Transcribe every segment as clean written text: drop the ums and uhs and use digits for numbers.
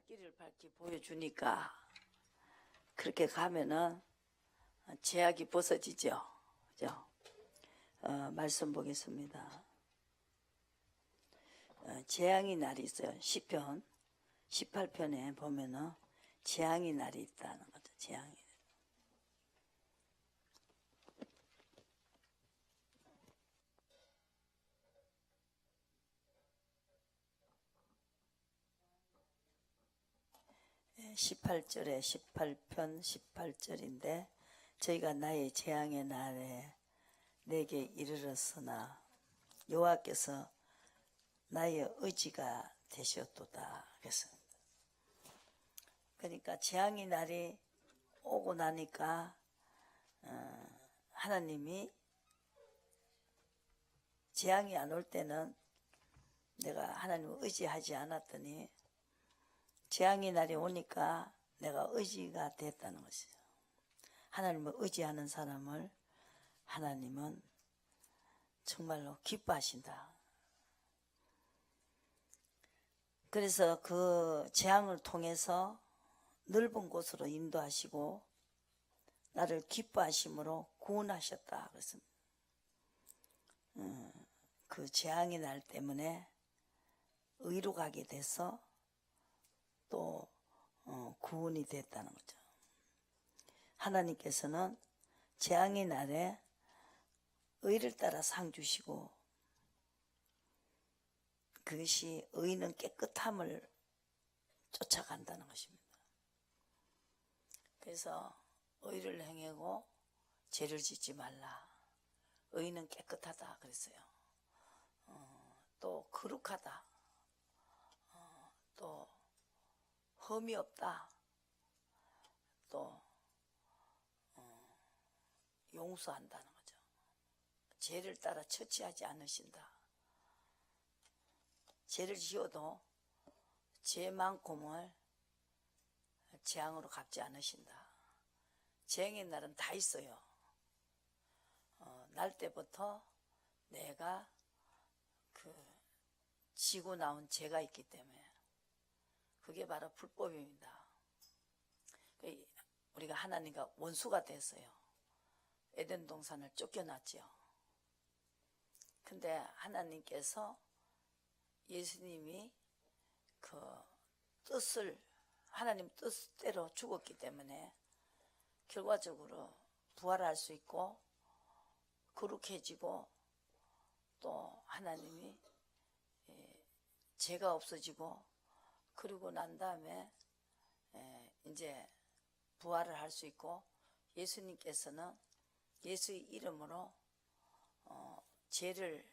길을 밝히 보여주니까 그렇게 가면은 제약이 벗어지죠. 그죠? 말씀 보겠습니다. 재앙의 날이 있어요. 시편 18편에 보면은 재앙의 날이 있다는 거죠. 재앙의 날. 예, 18절에 18편 18절인데 저희가 나의 재앙의 날에 내게 이르렀으나 여호와께서 나의 의지가 되셨도다. 그랬습니다. 그러니까 재앙의 날이 오고 나니까 하나님이 재앙이 안 올 때는 내가 하나님을 의지하지 않았더니 재앙의 날이 오니까 내가 의지가 됐다는 것이죠. 하나님을 의지하는 사람을 하나님은 정말로 기뻐하신다. 그래서 그 재앙을 통해서 넓은 곳으로 인도하시고 나를 기뻐하심으로 구원하셨다. 그랬습니다. 그 재앙의 날 때문에 의로 가게 돼서 또 구원이 됐다는 거죠. 하나님께서는 재앙의 날에 의를 따라 상 주시고 그것이 의는 깨끗함을 쫓아간다는 것입니다. 그래서 의를 행하고 죄를 짓지 말라. 의는 깨끗하다 그랬어요. 또 거룩하다. 또 흠이 없다. 또 용서한다는 거죠. 죄를 따라 처치하지 않으신다. 죄를 지어도 죄만큼을 재앙으로 갚지 않으신다. 재앙의 날은 다 있어요. 날 때부터 내가 지고 나온 죄가 있기 때문에 그게 바로 불법입니다. 우리가 하나님과 원수가 됐어요. 에덴 동산을 쫓겨났죠. 근데 하나님께서 예수님이 그 뜻을 하나님 뜻대로 죽었기 때문에 결과적으로 부활할 수 있고 거룩해지고 또 하나님이 죄가 없어지고 그러고 난 다음에 이제 부활을 할 수 있고 예수님께서는 예수의 이름으로 죄를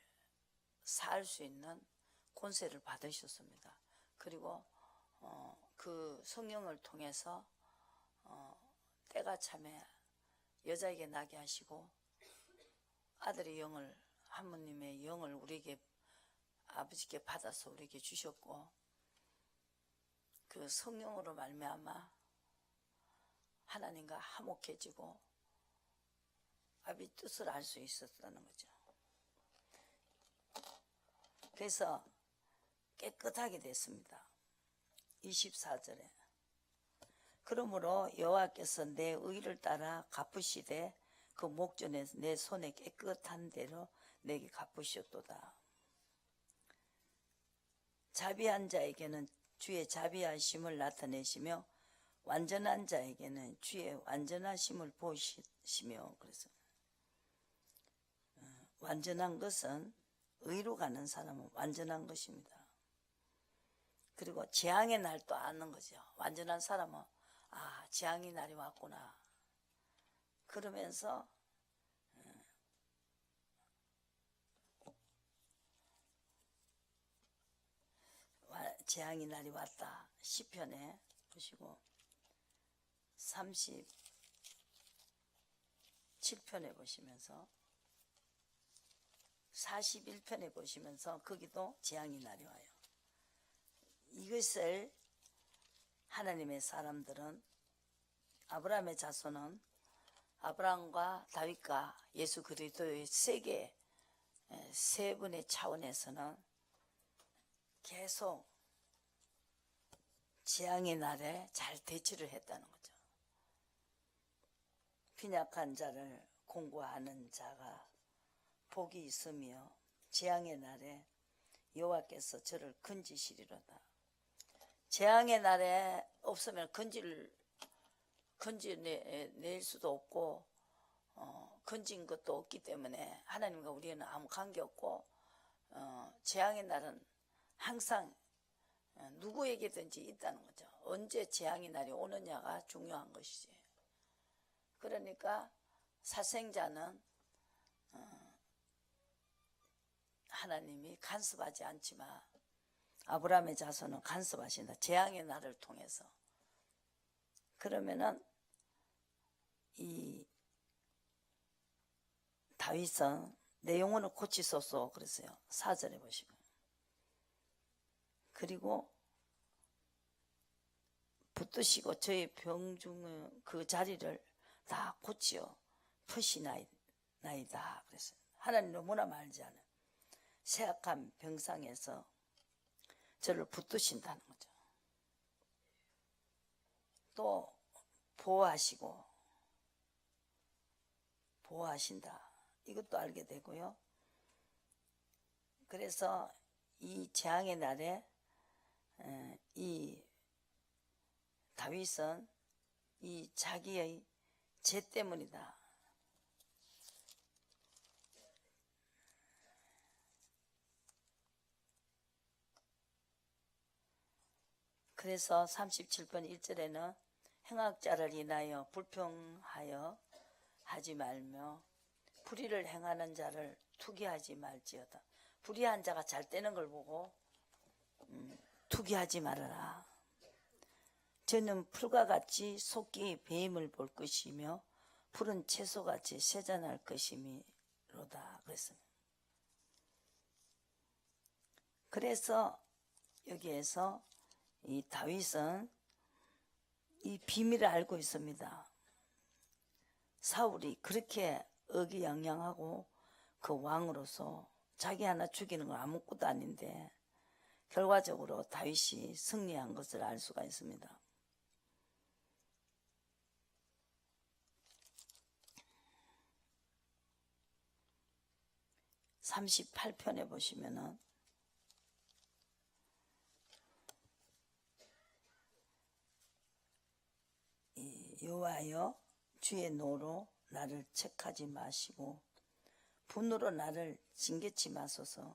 사할 수 있는 권세를 받으셨습니다. 그리고 그 성령을 통해서 때가 참에 여자에게 나게 하시고 아들의 영을 하느님의 영을 우리에게 아버지께 받아서 우리에게 주셨고 그 성령으로 말미암아 하나님과 화목해지고 아버지 뜻을 알 수 있었다는 거죠. 그래서 깨끗하게 됐습니다. 24절에 그러므로 여호와께서 내 의를 따라 갚으시되 그 목전에 내 손에 깨끗한 대로 내게 갚으셨도다. 자비한 자에게는 주의 자비하심을 나타내시며 완전한 자에게는 주의 완전하심을 보이시며 그래서 완전한 것은 의로 가는 사람은 완전한 것입니다. 그리고 재앙의 날도 아는 거죠. 완전한 사람은 재앙의 날이 왔구나. 그러면서 재앙의 날이 왔다. 시편에 보시고 37편에 보시면서 41편에 보시면서 거기도 재앙의 날이 와요. 이것을 하나님의 사람들은 아브라함의 자손은 아브라함과 다윗과 예수 그리스도의 세 분의 차원에서는 계속 재앙의 날에 잘 대처를 했다는 거죠. 빈약한 자를 공고하는 자가 복이 있으며 재앙의 날에 여호와께서 저를 건지시리로다. 재앙의 날에 없으면 건져낼 수도 없고 건진 것도 없기 때문에 하나님과 우리는 아무 관계없고 재앙의 날은 항상 누구에게든지 있다는 거죠. 언제 재앙의 날이 오느냐가 중요한 것이지. 그러니까 사생자는 하나님이 간섭하지 않지만 아브라함의 자손은 간섭하신다. 재앙의 날을 통해서. 그러면은 이 다윗은 내 영혼을 고치소서 그랬어요. 4절에 보시면. 그리고 붙드시고 저의 병중의 그 자리를 다 고치어 푸시나이다 그랬어요. 하나님 너무나 말지 않아요. 쇠약한 병상에서 저를 붙드신다는 거죠. 또 보호하신다. 이것도 알게 되고요. 그래서 이 재앙의 날에 이 다윗은 이 자기의 죄 때문이다. 그래서 37번 1절에는 행악자를 인하여 불평하여 하지 말며 불의를 행하는 자를 투기하지 말지어다. 불의한 자가 잘 되는 걸 보고 투기하지 말아라. 저는 풀과 같이 속기 배임을 볼 것이며 푸른 채소같이 세잔할 것이미로다 그랬습니다. 그래서 여기에서 이 다윗은 이 비밀을 알고 있습니다. 사울이 그렇게 의기양양하고 그 왕으로서 자기 하나 죽이는 건 아무것도 아닌데 결과적으로 다윗이 승리한 것을 알 수가 있습니다. (38편에) 보시면은 여호와여 주의 노로 나를 책하지 마시고 분으로 나를 징계치 마소서.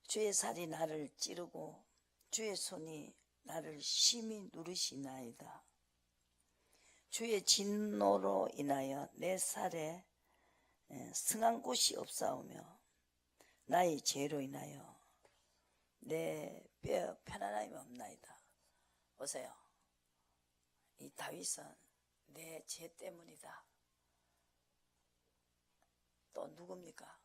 주의 살이 나를 찌르고 주의 손이 나를 심히 누르시나이다. 주의 진노로 인하여 내 살에 승한 곳이 없사오며 나의 죄로 인하여 내 뼈 편안함이 없나이다. 보세요. 이 다윗은 내 죄 때문이다. 또 누굽니까?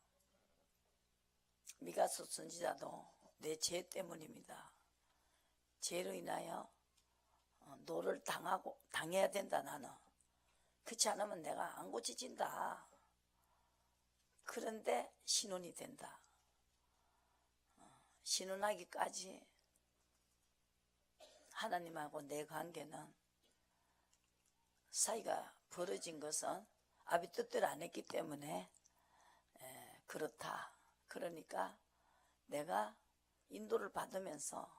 미가서 선지자도 내 죄 때문입니다. 죄로 인하여 노를 당해야 된다. 나는 그렇지 않으면 내가 안 고쳐진다. 그런데 신혼이 된다. 신혼하기까지 하나님하고 내 관계는 사이가 벌어진 것은 아비 뜻대로 안 했기 때문에 그렇다. 그러니까 내가 인도를 받으면서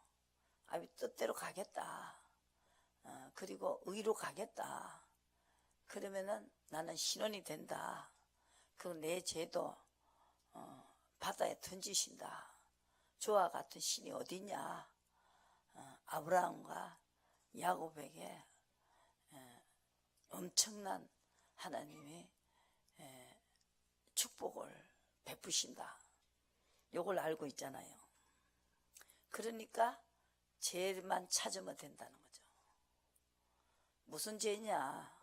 아비 뜻대로 가겠다. 그리고 의로 가겠다. 그러면은 나는 신원이 된다. 그 내 죄도 바다에 던지신다. 저와 같은 신이 어디냐. 아브라함과 야곱에게 엄청난 하나님이 축복을 베푸신다. 요걸 알고 있잖아요. 그러니까 죄만 찾으면 된다는 거죠. 무슨 죄냐?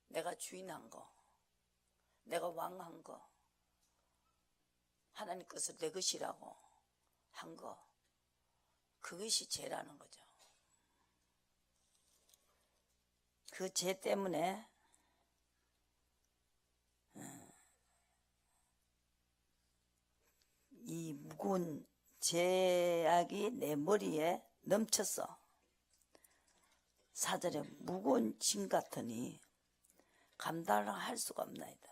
내가 주인한 거, 내가 왕한 거, 하나님 것을 내 것이라고 한 거, 그것이 죄라는 거죠. 그 죄 때문에 이 무거운 죄악이 내 머리에 넘쳤어. 4절에 무거운 짐 같으니 감당할 수가 없나이다.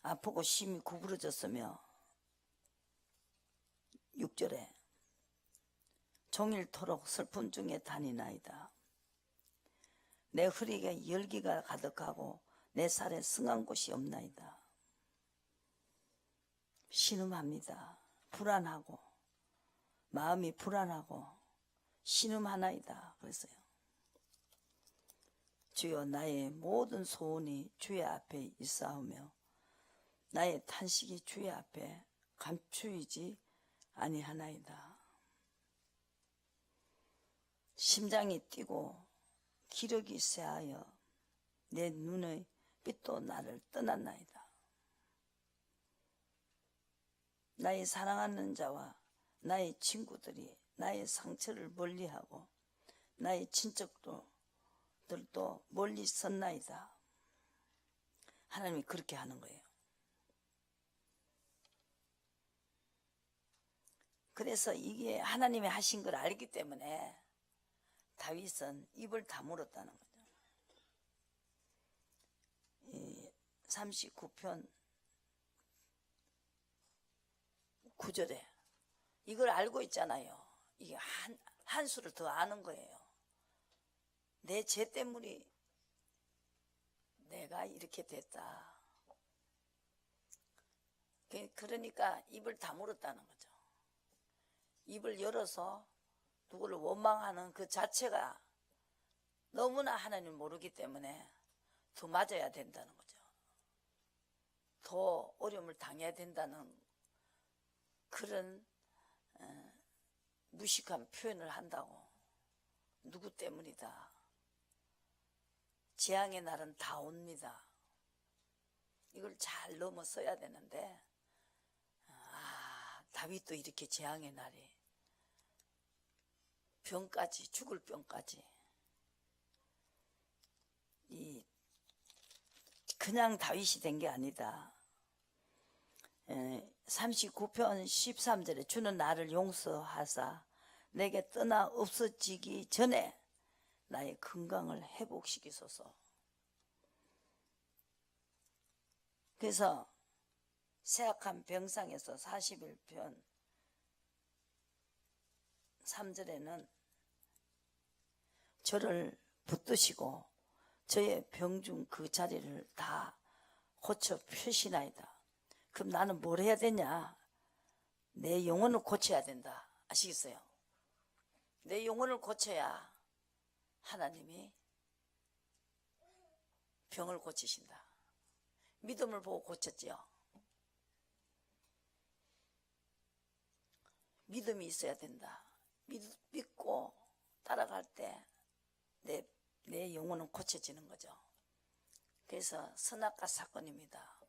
아프고 심히 구부러졌으며 6절에 종일토록 슬픔 중에 다니나이다. 내 허리에 열기가 가득하고 내 살에 승한 곳이 없나이다. 신음합니다. 불안하고 마음이 불안하고 신음하나이다. 그랬어요. 주여 나의 모든 소원이 주의 앞에 있사오며 나의 탄식이 주의 앞에 감추이지 아니하나이다. 심장이 뛰고 기력이 쇠하여 내 눈의 빛도 나를 떠났나이다. 나의 사랑하는 자와 나의 친구들이 나의 상처를 멀리하고 나의 친척들도 멀리 섰나이다. 하나님이 그렇게 하는 거예요. 그래서 이게 하나님이 하신 걸 알기 때문에 다윗은 입을 다물었다는 거죠. 39편 9절에 이걸 알고 있잖아요. 이게 한 수를 더 아는 거예요. 내 죄 때문에 내가 이렇게 됐다. 그러니까 입을 다물었다는 거죠. 입을 열어서 누구를 원망하는 그 자체가 너무나 하나님을 모르기 때문에 더 맞아야 된다는 거죠. 더 어려움을 당해야 된다는 그런 무식한 표현을 한다고. 누구 때문이다. 재앙의 날은 다 옵니다. 이걸 잘 넘어서야 되는데 다윗도 이렇게 재앙의 날이 병까지 죽을 병까지 그냥 다윗이 된 게 아니다. 39편 13절에 주는 나를 용서하사 내게 떠나 없어지기 전에 나의 건강을 회복시키소서. 그래서 쇠약한 병상에서 41편 3절에는 저를 붙드시고 저의 병중 그 자리를 다 고쳐 펴시나이다. 그럼 나는 뭘 해야 되냐? 내 영혼을 고쳐야 된다. 아시겠어요? 내 영혼을 고쳐야 하나님이 병을 고치신다. 믿음을 보고 고쳤지요. 믿음이 있어야 된다. 믿고 따라갈 때 내 영혼은 고쳐지는 거죠. 그래서 선악과 사건입니다.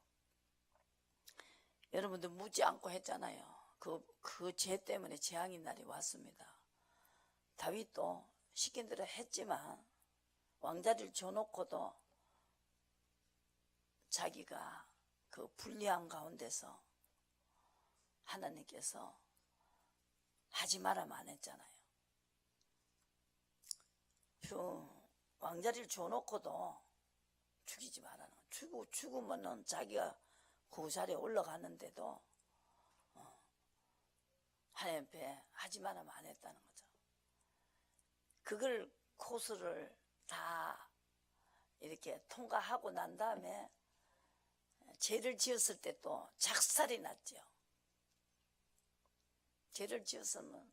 여러분들 묻지 않고 했잖아요. 그 죄 때문에 재앙의 날이 왔습니다. 다윗도 시킨 대로 했지만 왕자리를 줘놓고도 자기가 그 불리한 가운데서 하나님께서 하지 말라면 안 했잖아요. 왕자리를 줘놓고도 죽이지 말라는 거예요. 죽으면은 자기가 그 자리에 올라가는데도 하나님 앞에 하지 말라면 안 했다는 거죠. 그걸 코스를 다 이렇게 통과하고 난 다음에 죄를 지었을 때 또 작살이 났죠. 죄를 지었으면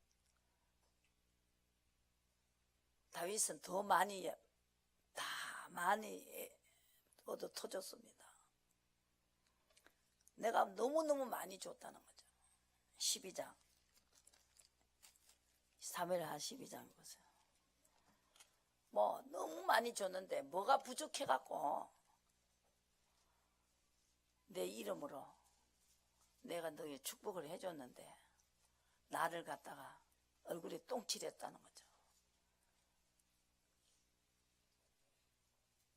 다윗은 더 많이 얻어 터졌습니다. 내가 너무너무 많이 줬다는 거죠. 12장 사무엘하 12장 보세요. 뭐 너무 많이 줬는데 뭐가 부족해갖고 내 이름으로 내가 너희 축복을 해줬는데 나를 갖다가 얼굴에 똥칠했다는 거죠.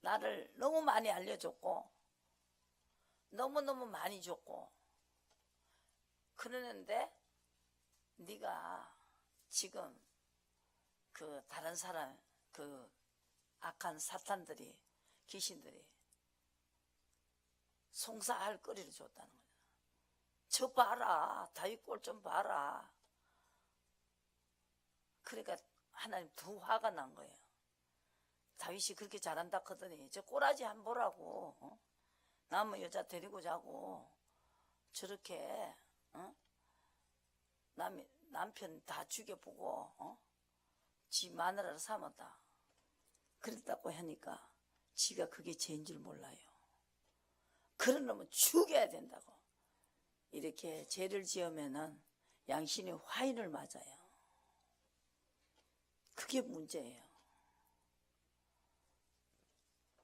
나를 너무 많이 알려줬고 너무너무 많이 줬고 그러는데 네가 지금 그 다른 사람 그 악한 사탄들이 귀신들이 송사할 거리를 줬다는 거야. 저 봐라, 다윗 꼴 좀 봐라. 그러니까 하나님 더 화가 난 거예요. 다윗이 그렇게 잘한다 하더니 저 꼬라지 한번 보라고. 남의 여자 데리고 자고 저렇게 남편 다 죽여보고 지 마누라를 삼았다. 그랬다고 하니까 지가 그게 죄인 줄 몰라요. 그런 놈은 죽여야 된다고. 이렇게 죄를 지으면은 양신이 화인을 맞아요. 그게 문제예요.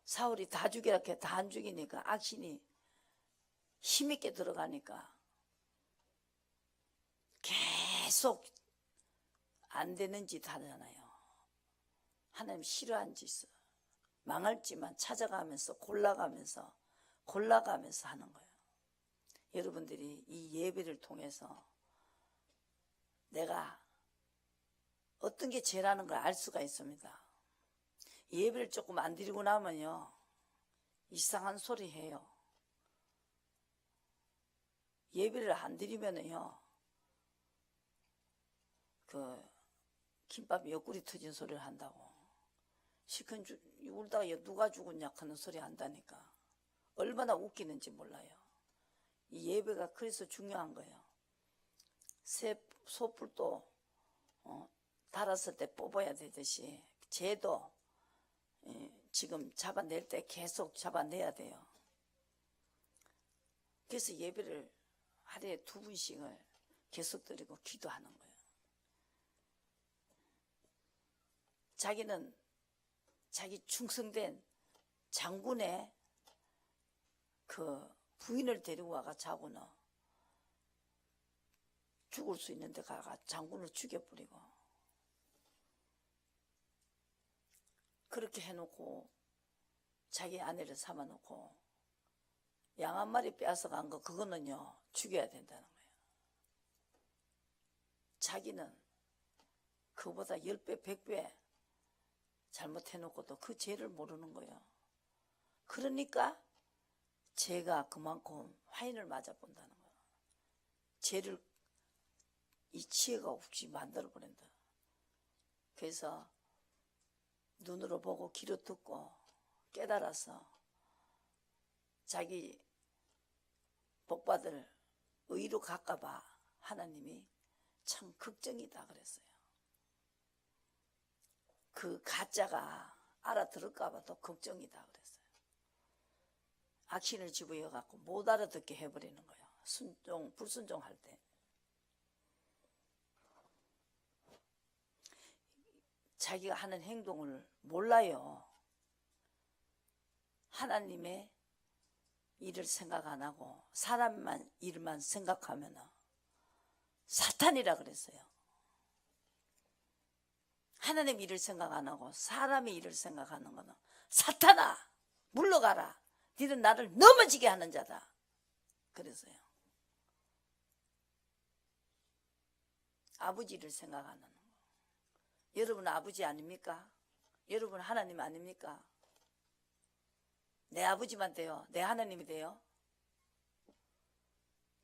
사울이 다 죽이라 해 다 안 죽이니까 악신이 힘있게 들어가니까 계속 안 되는 짓 하잖아요. 하나님 싫어한 짓을 망할지만 찾아가면서 골라가면서 하는 거예요. 여러분들이 이 예배를 통해서 내가 어떤 게 죄라는 걸 알 수가 있습니다. 예배를 조금 안 드리고 나면요 이상한 소리 해요. 예배를 안 드리면은요 그 김밥 옆구리 터진 소리를 한다고. 시큰 울다가 누가 죽었냐 하는 소리 한다니까. 얼마나 웃기는지 몰라요. 이 예배가 그래서 중요한 거예요. 소뿔도 달았을 때 뽑아야 되듯이 죄도 지금 잡아낼 때 계속 잡아내야 돼요. 그래서 예배를 하루에 2분씩을 계속 드리고 기도하는 거예요. 자기는 자기 충성된 장군의 그 부인을 데리고 와가 자고는 죽을 수 있는데 가가 장군을 죽여버리고 그렇게 해놓고 자기 아내를 삼아놓고 양 한 마리 빼앗아 간 거 그거는요 죽여야 된다는 거예요. 자기는 그보다 10배 100배 잘못해놓고도 그 죄를 모르는 거예요. 그러니까 죄가 그만큼 화인을 맞아본다는 거예요. 죄를 이 지혜가 없이 만들어버린다. 그래서 눈으로 보고 귀로 듣고 깨달아서 자기 복받을 의로 갈까봐 하나님이 참 걱정이다 그랬어요. 그 가짜가 알아들을까봐 또 걱정이다 그랬어요. 악신을 집어여갖고 못 알아듣게 해버리는 거예요. 불순종할 때. 자기가 하는 행동을 몰라요. 하나님의 일을 생각 안 하고 사람만 일만 생각하면 사탄이라 그랬어요. 하나님 일을 생각 안 하고 사람의 일을 생각하는 거는 사탄아 물러가라. 너는 나를 넘어지게 하는 자다. 그랬어요. 아버지 일을 생각하는 거. 여러분 아버지 아닙니까? 여러분 하나님 아닙니까? 내 아버지만 돼요. 내 하나님이 돼요.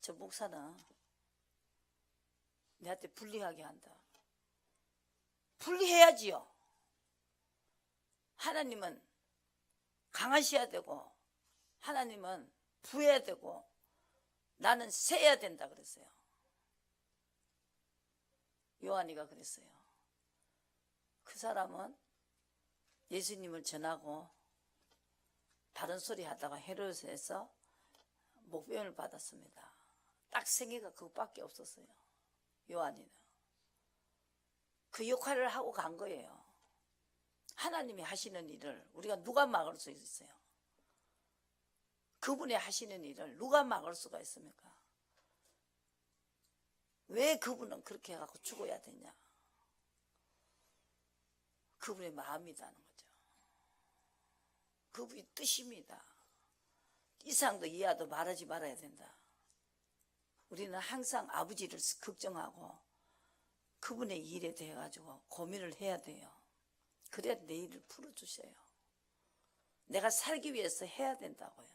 저 목사는 내한테 불리하게 한다. 불리해야지요. 하나님은 강하셔야 되고 하나님은 부해야 되고 나는 세야 된다 그랬어요. 요한이가 그랬어요. 그 사람은 예수님을 전하고 다른 소리 하다가 헤롯에서 목배임을 받았습니다. 딱 생애가 그것밖에 없었어요. 요한이는. 그 역할을 하고 간 거예요. 하나님이 하시는 일을 우리가 누가 막을 수 있어요? 그분이 하시는 일을 누가 막을 수가 있습니까? 왜 그분은 그렇게 해갖고 죽어야 되냐? 그분의 마음이라는 거죠. 그분의 뜻입니다. 이상도 이하도 말하지 말아야 된다. 우리는 항상 아버지를 걱정하고 그분의 일에 대해 가지고 고민을 해야 돼요. 그래야 내 일을 풀어주셔요. 내가 살기 위해서 해야 된다고요.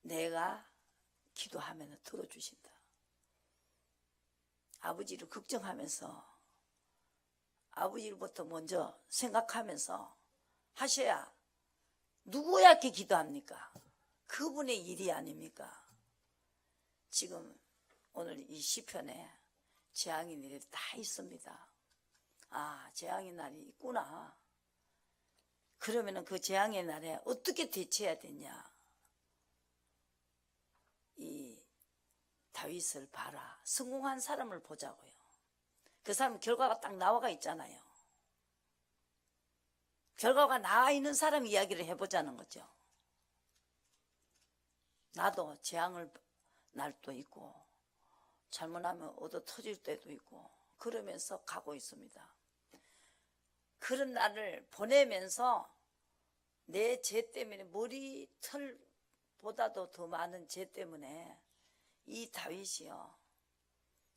내가 기도하면 들어주신다. 아버지를 걱정하면서 아버지부터 먼저 생각하면서 하셔야 누구야께 기도합니까? 그분의 일이 아닙니까? 지금 오늘 이 시편에 재앙의 날이 다 있습니다. 아, 재앙의 날이 있구나. 그러면은 그 재앙의 날에 어떻게 대처해야 되냐? 이 다윗을 봐라. 성공한 사람을 보자고요. 그 사람 결과가 딱 나와가 있잖아요. 결과가 나와 있는 사람 이야기를 해보자는 거죠. 나도 재앙을 날도 있고 잘못하면 얻어 터질 때도 있고 그러면서 가고 있습니다. 그런 날을 보내면서 내 죄 때문에 머리털보다도 더 많은 죄 때문에 이 다윗이요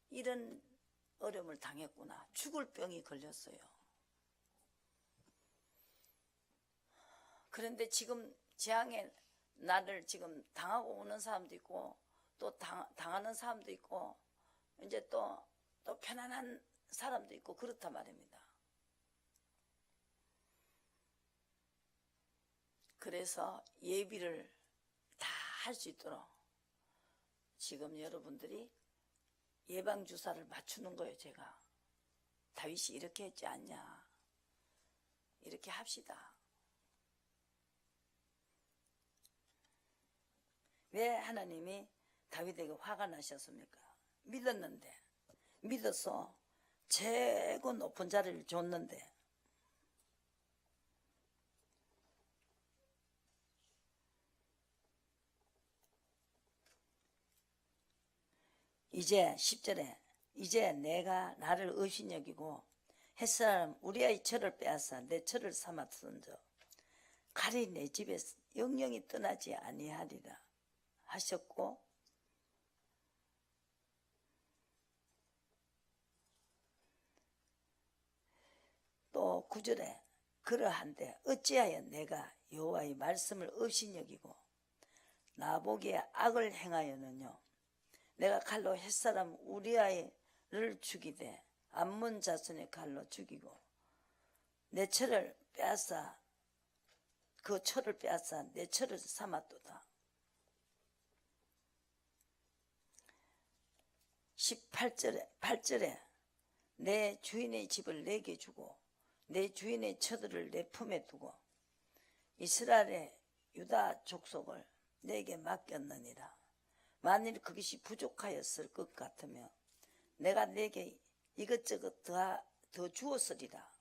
이런 어려움을 당했구나. 죽을 병이 걸렸어요. 그런데 지금 재앙의 날을 지금 당하고 오는 사람도 있고 또 당하는 사람도 있고 이제 또 편안한 사람도 있고 그렇단 말입니다. 그래서 예비를 다 할 수 있도록 지금 여러분들이 예방주사를 맞추는 거예요. 제가 다윗이 이렇게 했지 않냐. 이렇게 합시다. 왜 하나님이 다윗에게 화가 나셨습니까? 믿었는데, 믿어서 최고 높은 자리를 줬는데 이제 10절에 이제 내가 나를 의심여기고 햇사람 우리의 철을 빼앗아 내 철을 삼았은저 칼이 내 집에서 영영이 떠나지 아니하리라 하셨고 또 9절에 그러한데 어찌하여 내가 여호와의 말씀을 의심여기고 나보기에 악을 행하였느냐 내가 칼로 햇사람 우리아를 죽이되 암몬 자손의 칼로 죽이고 내 철을 빼앗아 그 철을 빼앗아 내 철을 삼았도다. 8절에 내 주인의 집을 내게 주고 내 주인의 처들을 내 품에 두고 이스라엘의 유다 족속을 내게 맡겼느니라. 만일 그것이 부족하였을 것 같으며 내가 내게 이것저것 더 주었으리라.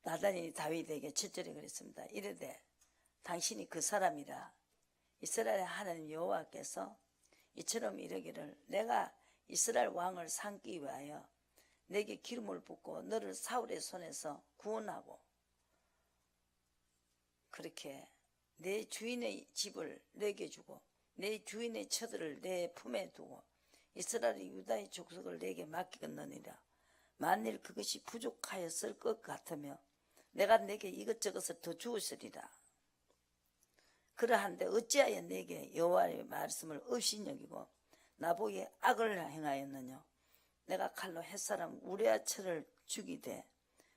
나단이 다윗에게 7절에 그랬습니다. 이르되 당신이 그 사람이라 이스라엘의 하나님 여호와께서 이처럼 이르기를 내가 이스라엘 왕을 삼기 위하여 내게 기름을 붓고 너를 사울의 손에서 구원하고 그렇게 내 주인의 집을 내게 주고 내 주인의 처들을 내 품에 두고 이스라엘의 유다의 족속을 내게 맡기겠느니라. 만일 그것이 부족하였을 것 같으며 내가 내게 이것저것을 더 주었으리라. 그러한데 어찌하여 내게 여호와의 말씀을 업신여기고 나보기에 악을 행하였느냐. 내가 칼로 햇사람 우리아 철을 죽이되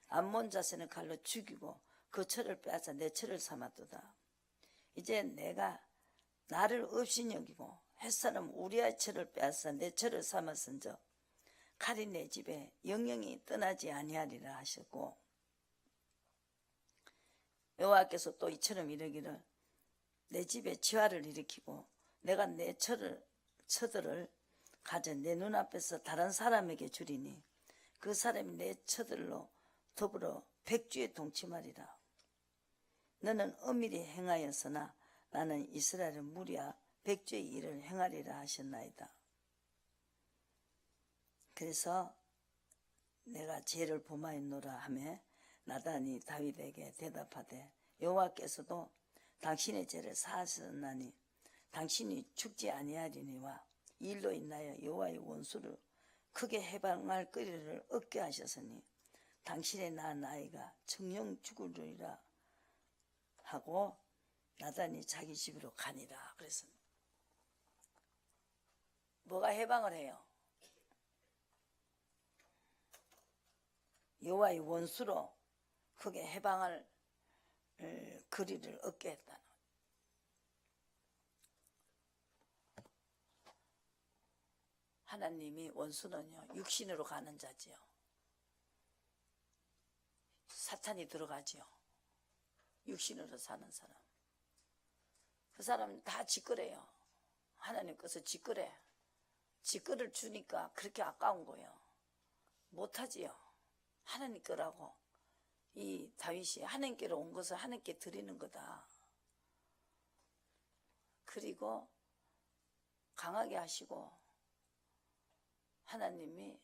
암몬 자손의 칼로 죽이고 그 철을 빼앗아 내 철을 삼았도다. 이제 내가 나를 업신여기고 햇사람 우리아 철을 빼앗아 내 철을 삼았은저 칼이 내 집에 영영이 떠나지 아니하리라 하셨고 여호와께서 또 이처럼 이르기를 내 집에 지화를 일으키고 내가 내 처들을 가져 내 눈앞에서 다른 사람에게 주리니 그 사람이 내 처들로 더불어 백주에 동침하리라. 너는 엄밀히 행하였으나 나는 이스라엘의 무리와 백주의 일을 행하리라 하셨나이다. 그래서 내가 죄를 범하였노라 하며 나단이 다윗에게 대답하되 여호와께서도 당신의 죄를 사하셨나니 당신이 죽지 아니하리니와 이 일로 인하여 여호와의 원수를 크게 해방할 거리를 얻게 하셨으니 당신의 낳은 아이가 정령 죽으리라 하고 나단이 자기 집으로 가니라. 그래서 뭐가 해방을 해요? 여호와의 원수로 크게 해방할 거리를 얻게 했다는 거예요. 하나님이 원수는요 육신으로 가는 자지요. 사탄이 들어가지요. 육신으로 사는 사람. 그 사람은 다 짓거래요. 하나님께서 짓거래. 짓거를 주니까 그렇게 아까운 거예요. 못하지요. 하나님 거라고. 이 다윗이 하나님께로 온 것을 하나님께 드리는 거다. 그리고 강하게 하시고 하나님이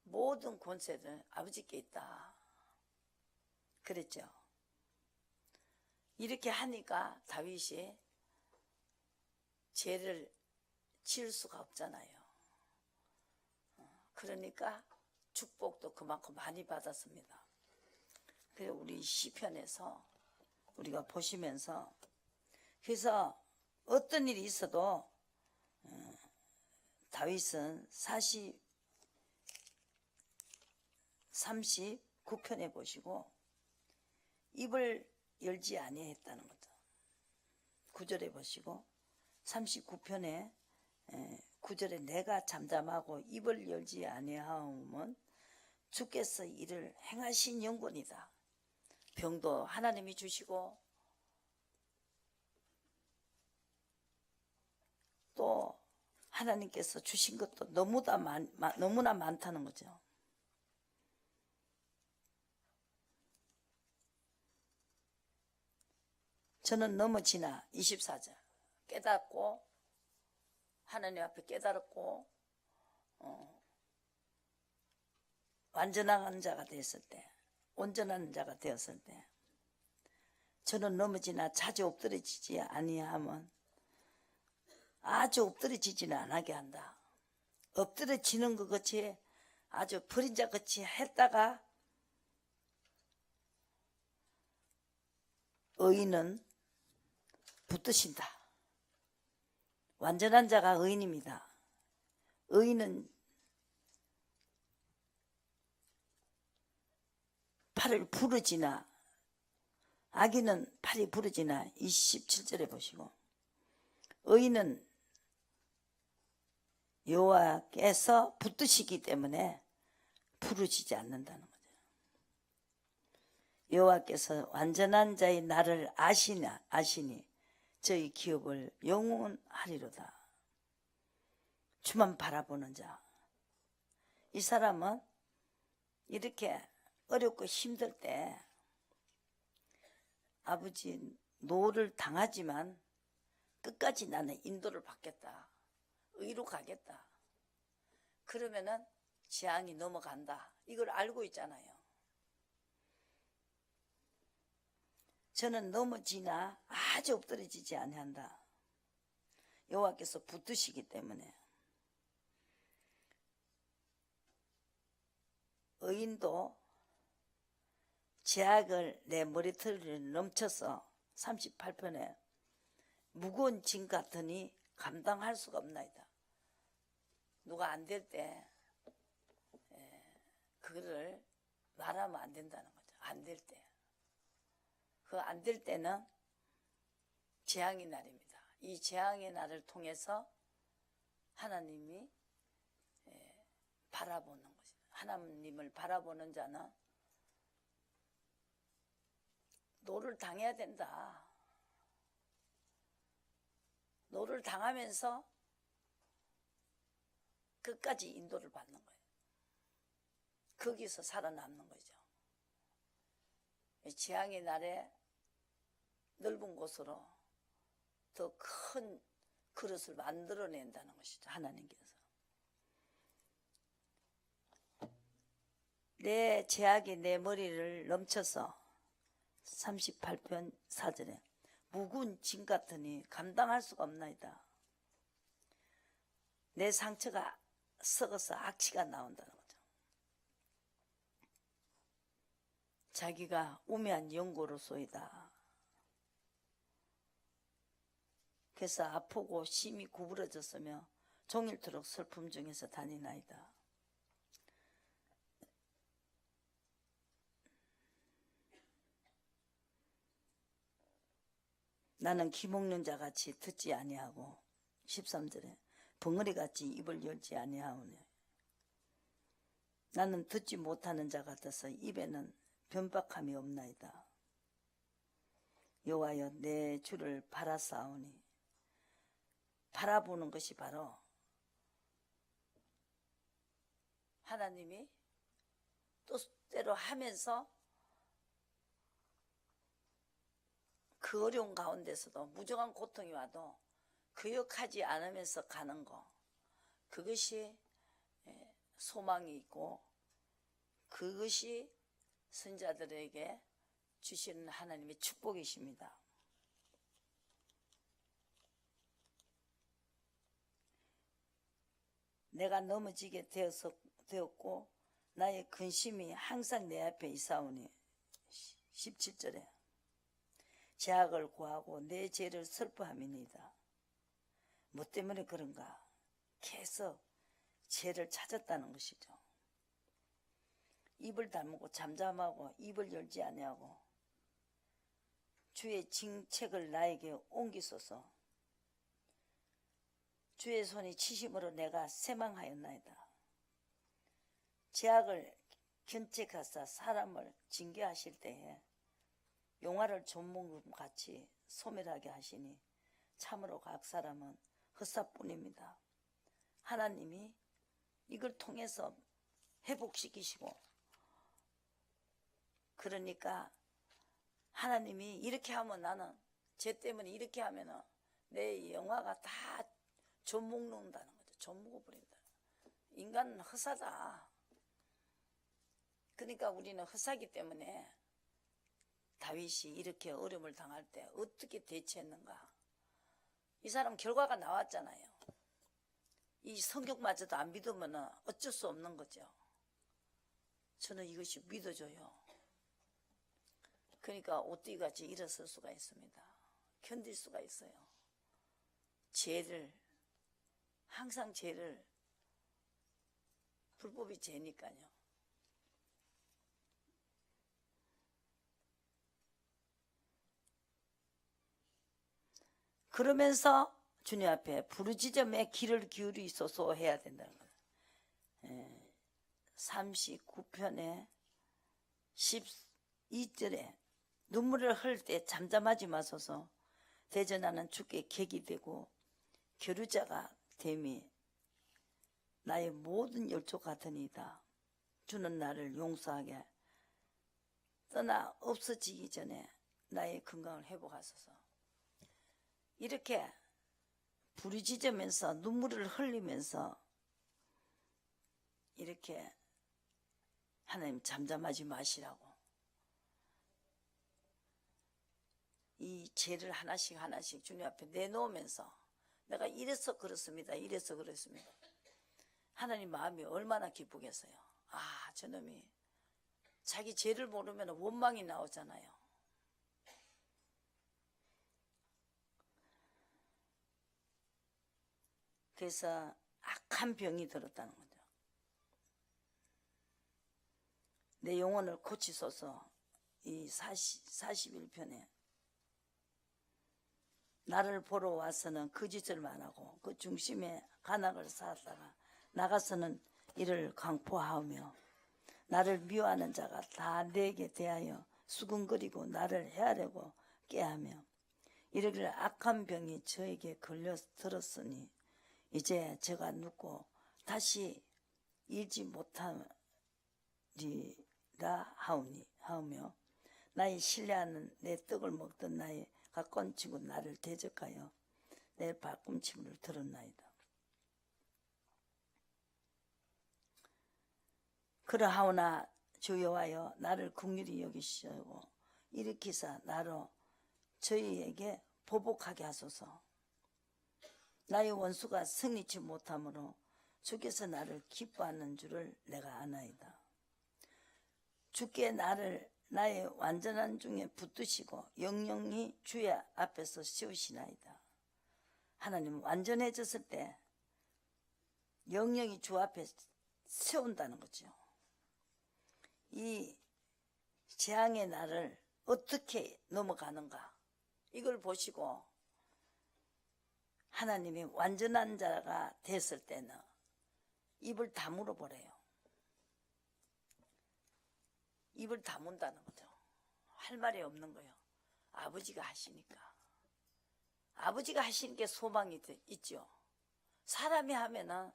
모든 권세는 아버지께 있다. 그랬죠. 이렇게 하니까 다윗이 죄를 지을 수가 없잖아요. 그러니까 축복도 그만큼 많이 받았습니다. 그래서 우리 시편에서 우리가 보시면서 그래서 어떤 일이 있어도 다윗은 39편에 보시고 입을 열지 아니했다는 거죠. 9절에 보시고 39편에 9절에 내가 잠잠하고 입을 열지 아니하오면 주께서 이를 행하신 영권이다. 병도 하나님이 주시고 또 하나님께서 주신 것도 너무나 많다는 거죠. 저는 넘어지나 24절 깨닫고 하나님 앞에 깨달았고 완전한 자가 되었을 때 온전한 자가 되었을 때 저는 넘어지나 자주 엎드러지지 아니하면 아주 엎드러지지는 않게 한다. 엎드러지는 것 같이 아주 버린 자 같이 했다가 의인은 붙드신다. 완전한 자가 의인입니다. 의인은 팔을 부르지나 악인은 팔이 부르지나 27절에 보시고 의인은 여호와께서 붙드시기 때문에 부르지지 않는다는 거죠. 여호와께서 완전한 자의 나를 아시니 저희 기업을 영원하리로다. 주만 바라보는 자. 이 사람은 이렇게 어렵고 힘들 때 아버지 노를 당하지만 끝까지 나는 인도를 받겠다. 의로 가겠다. 그러면은 재앙이 넘어간다. 이걸 알고 있잖아요. 저는 넘어지나 아주 엎드러지지 아니한다. 여호와께서 붙드시기 때문에. 의인도 제약을 내 머리털을 넘쳐서 38편에 무거운 짐 같으니 감당할 수가 없나이다. 누가 안 될 때 그거를 말하면 안 된다는 거죠. 안 될 때. 그 안 될 때는 재앙의 날입니다. 이 재앙의 날을 통해서 하나님이 바라보는 것입니다. 하나님을 바라보는 자는 노를 당해야 된다. 노를 당하면서 끝까지 인도를 받는 거예요. 거기서 살아남는 거죠. 재앙의 날에 넓은 곳으로 더 큰 그릇을 만들어낸다는 것이죠. 하나님께서. 내 제약이 내 머리를 넘쳐서 38편 4절에 무거운 짐 같으니 감당할 수가 없나이다. 내 상처가 썩어서 악취가 나온다는 거죠. 자기가 우매한 연고로소이다. 그래서 아프고 심히 구부러졌으며 종일토록 슬픔 중에서 다니나이다. 나는 기먹는 자같이 듣지 아니하고 13절에 벙어리같이 입을 열지 아니하오니 나는 듣지 못하는 자 같아서 입에는 변박함이 없나이다. 여호와여 내 주를 바라사오니 바라보는 것이 바로 하나님이 또 때로 하면서 그 어려운 가운데서도 무정한 고통이 와도 거역하지 않으면서 가는 거, 그것이 소망이 있고 그것이 선자들에게 주시는 하나님의 축복이십니다. 내가 넘어지게 되었고 나의 근심이 항상 내 앞에 있사오니 17절에 제약을 구하고 내 죄를 슬퍼함이니이다. 뭐 때문에 그런가? 계속 죄를 찾았다는 것이죠. 입을 다물고 잠잠하고 입을 열지 아니하고 주의 징책을 나에게 옮기소서. 주의 손이 치심으로 내가 새망하였나이다. 제약을 견책하사 사람을 징계하실 때에 용화를 조목같이 소멸하게 하시니 참으로 각 사람은 헛사뿐입니다. 하나님이 이걸 통해서 회복시키시고, 그러니까 하나님이 이렇게 하면 나는 죄 때문에 이렇게 하면은 내 영화가 다 좀먹는다는 거죠. 좀 먹어버린다. 인간은 헛사다. 그러니까 우리는 헛사기 때문에 다윗이 이렇게 어려움을 당할 때 어떻게 대처했는가? 이 사람 결과가 나왔잖아요. 이 성경마저도 안 믿으면 어쩔 수 없는 거죠. 저는 이것이 믿어져요. 그러니까 오뚜기같이 일어설 수가 있습니다. 견딜 수가 있어요. 죄를, 항상 죄를, 불법이 죄니까요. 그러면서 주님 앞에 부르짖음에 귀를 기울이소서 해야 된다는 거예요. 39편에 12절에 눈물을 흘릴 때 잠잠하지 마소서. 대전하는 주께 객이 되고 겨루자가 됨이 나의 모든 열조 같으니이다. 주는 나를 용서하게 떠나 없어지기 전에 나의 건강을 회복하소서. 이렇게 부르짖으면서 눈물을 흘리면서 이렇게 하나님 잠잠하지 마시라고, 이 죄를 하나씩 하나씩 주님 앞에 내놓으면서 내가 이래서 그렇습니다. 이래서 그렇습니다. 하나님 마음이 얼마나 기쁘겠어요. 아, 저놈이 자기 죄를 모르면 원망이 나오잖아요. 그래서 악한 병이 들었다는 거죠. 내 영혼을 고치소서. 이 41편에 나를 보러 와서는 거짓을 말하고 그 중심에 간악을 쌓았다가 나가서는 이를 강포하며 나를 미워하는 자가 다 내게 대하여 수근거리고 나를 헤아려고 깨하며 이르기를 악한 병이 저에게 걸려 들었으니 이제 제가 눕고 다시 일지 못하리라 하오며 나의 신뢰하는 내 떡을 먹던 나의 가까운 친구 나를 대적하여 내 발꿈치를 들었나이다. 그러하오나 주 여호와여 나를 긍휼히 여기시고 일으키사 나로 저희에게 보복하게 하소서. 나의 원수가 승리치 못하므로 주께서 나를 기뻐하는 줄을 내가 아나이다. 주께 나의 완전한 중에 붙드시고 영영이 주의 앞에서 세우시나이다. 하나님은 완전해졌을 때 영영이 주 앞에 세운다는 거죠. 이 재앙의 날을 어떻게 넘어가는가 이걸 보시고 하나님이 완전한 자가 됐을 때는 입을 다물어 버려요. 입을 다문다는 거죠. 할 말이 없는 거예요. 아버지가 하시니까. 아버지가 하시는 게 소망이 있죠. 사람이 하면은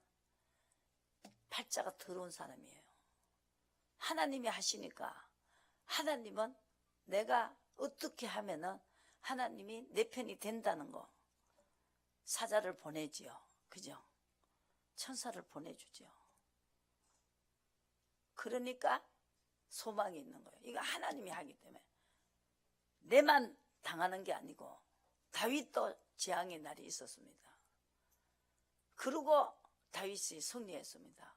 팔자가 더러운 사람이에요. 하나님이 하시니까 하나님은 내가 어떻게 하면은 하나님이 내 편이 된다는 거. 사자를 보내지요. 그죠? 천사를 보내주죠. 그러니까 소망이 있는 거예요. 이거 하나님이 하기 때문에. 내만 당하는 게 아니고 다윗도 재앙의 날이 있었습니다. 그리고 다윗이 승리했습니다.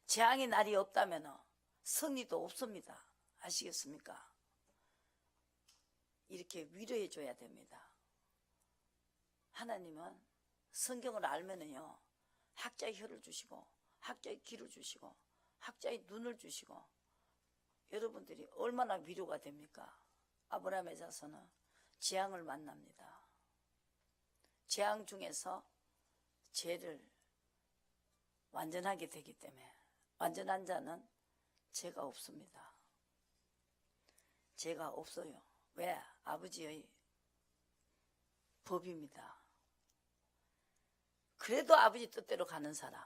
재앙의 날이 없다면 승리도 없습니다. 아시겠습니까? 이렇게 위로해 줘야 됩니다. 하나님은 성경을 알면은요, 학자의 혀를 주시고, 학자의 귀를 주시고, 학자의 눈을 주시고, 여러분들이 얼마나 위로가 됩니까? 아브라함의 자손은 재앙을 만납니다. 재앙 중에서 죄를 완전하게 되기 때문에 완전한 자는 죄가 없습니다. 죄가 없어요. 왜? 아버지의 법입니다. 그래도 아버지 뜻대로 가는 사람,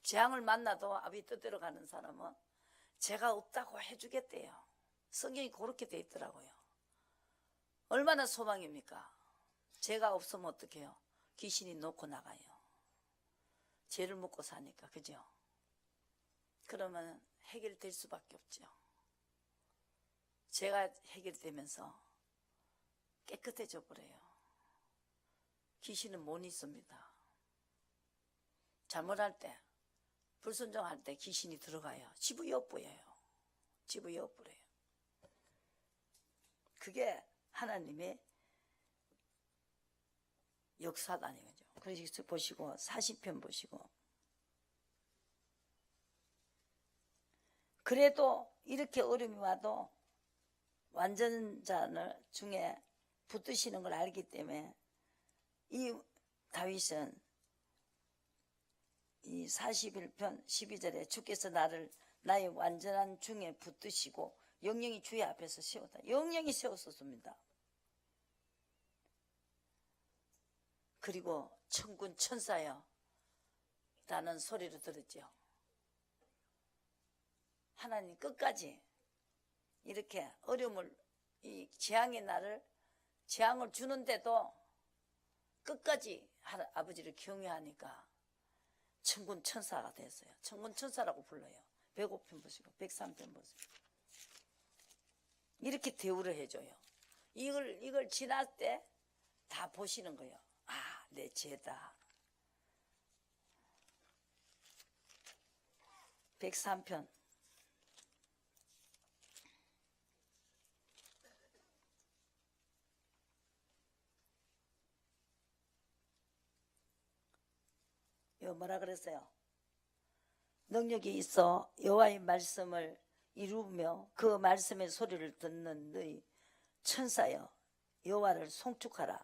재앙을 만나도 아버지 뜻대로 가는 사람은 죄가 없다고 해주겠대요. 성경이 그렇게 돼 있더라고요. 얼마나 소망입니까? 죄가 없으면 어떡해요? 귀신이 놓고 나가요. 죄를 묻고 사니까, 그죠? 그러면 해결될 수밖에 없죠. 죄가 해결되면서 깨끗해져 버려요. 귀신은 못 있습니다. 잘못할 때, 불순종할 때 귀신이 들어가요. 집이 엿보여요. 집이 엿보여요. 그게 하나님의 역사다는 거죠. 그래서 보시고 40편 보시고, 그래도 이렇게 어려움이 와도 완전자 중에 붙드시는 걸 알기 때문에 이 다윗은 이 41편 12절에 주께서 나의 완전한 중에 붙드시고 영영이 주의 앞에서 세웠다. 영영이 세웠었습니다. 그리고 천군 천사여 라는 소리를 들었죠. 하나님 끝까지 이렇게 어려움을, 이 재앙의 날을, 재앙을 주는데도 끝까지 아버지를 경외하니까 천군 천사가 됐어요. 천군 천사라고 불러요. 105편 보시고 103편 보시고 이렇게 대우를 해줘요. 이걸 지날 때 다 보시는 거예요. 아, 내 죄다. 103편 요 뭐라 그랬어요? 능력이 있어 여호와의 말씀을 이루며 그 말씀의 소리를 듣는 너희 천사여 여호와를 송축하라.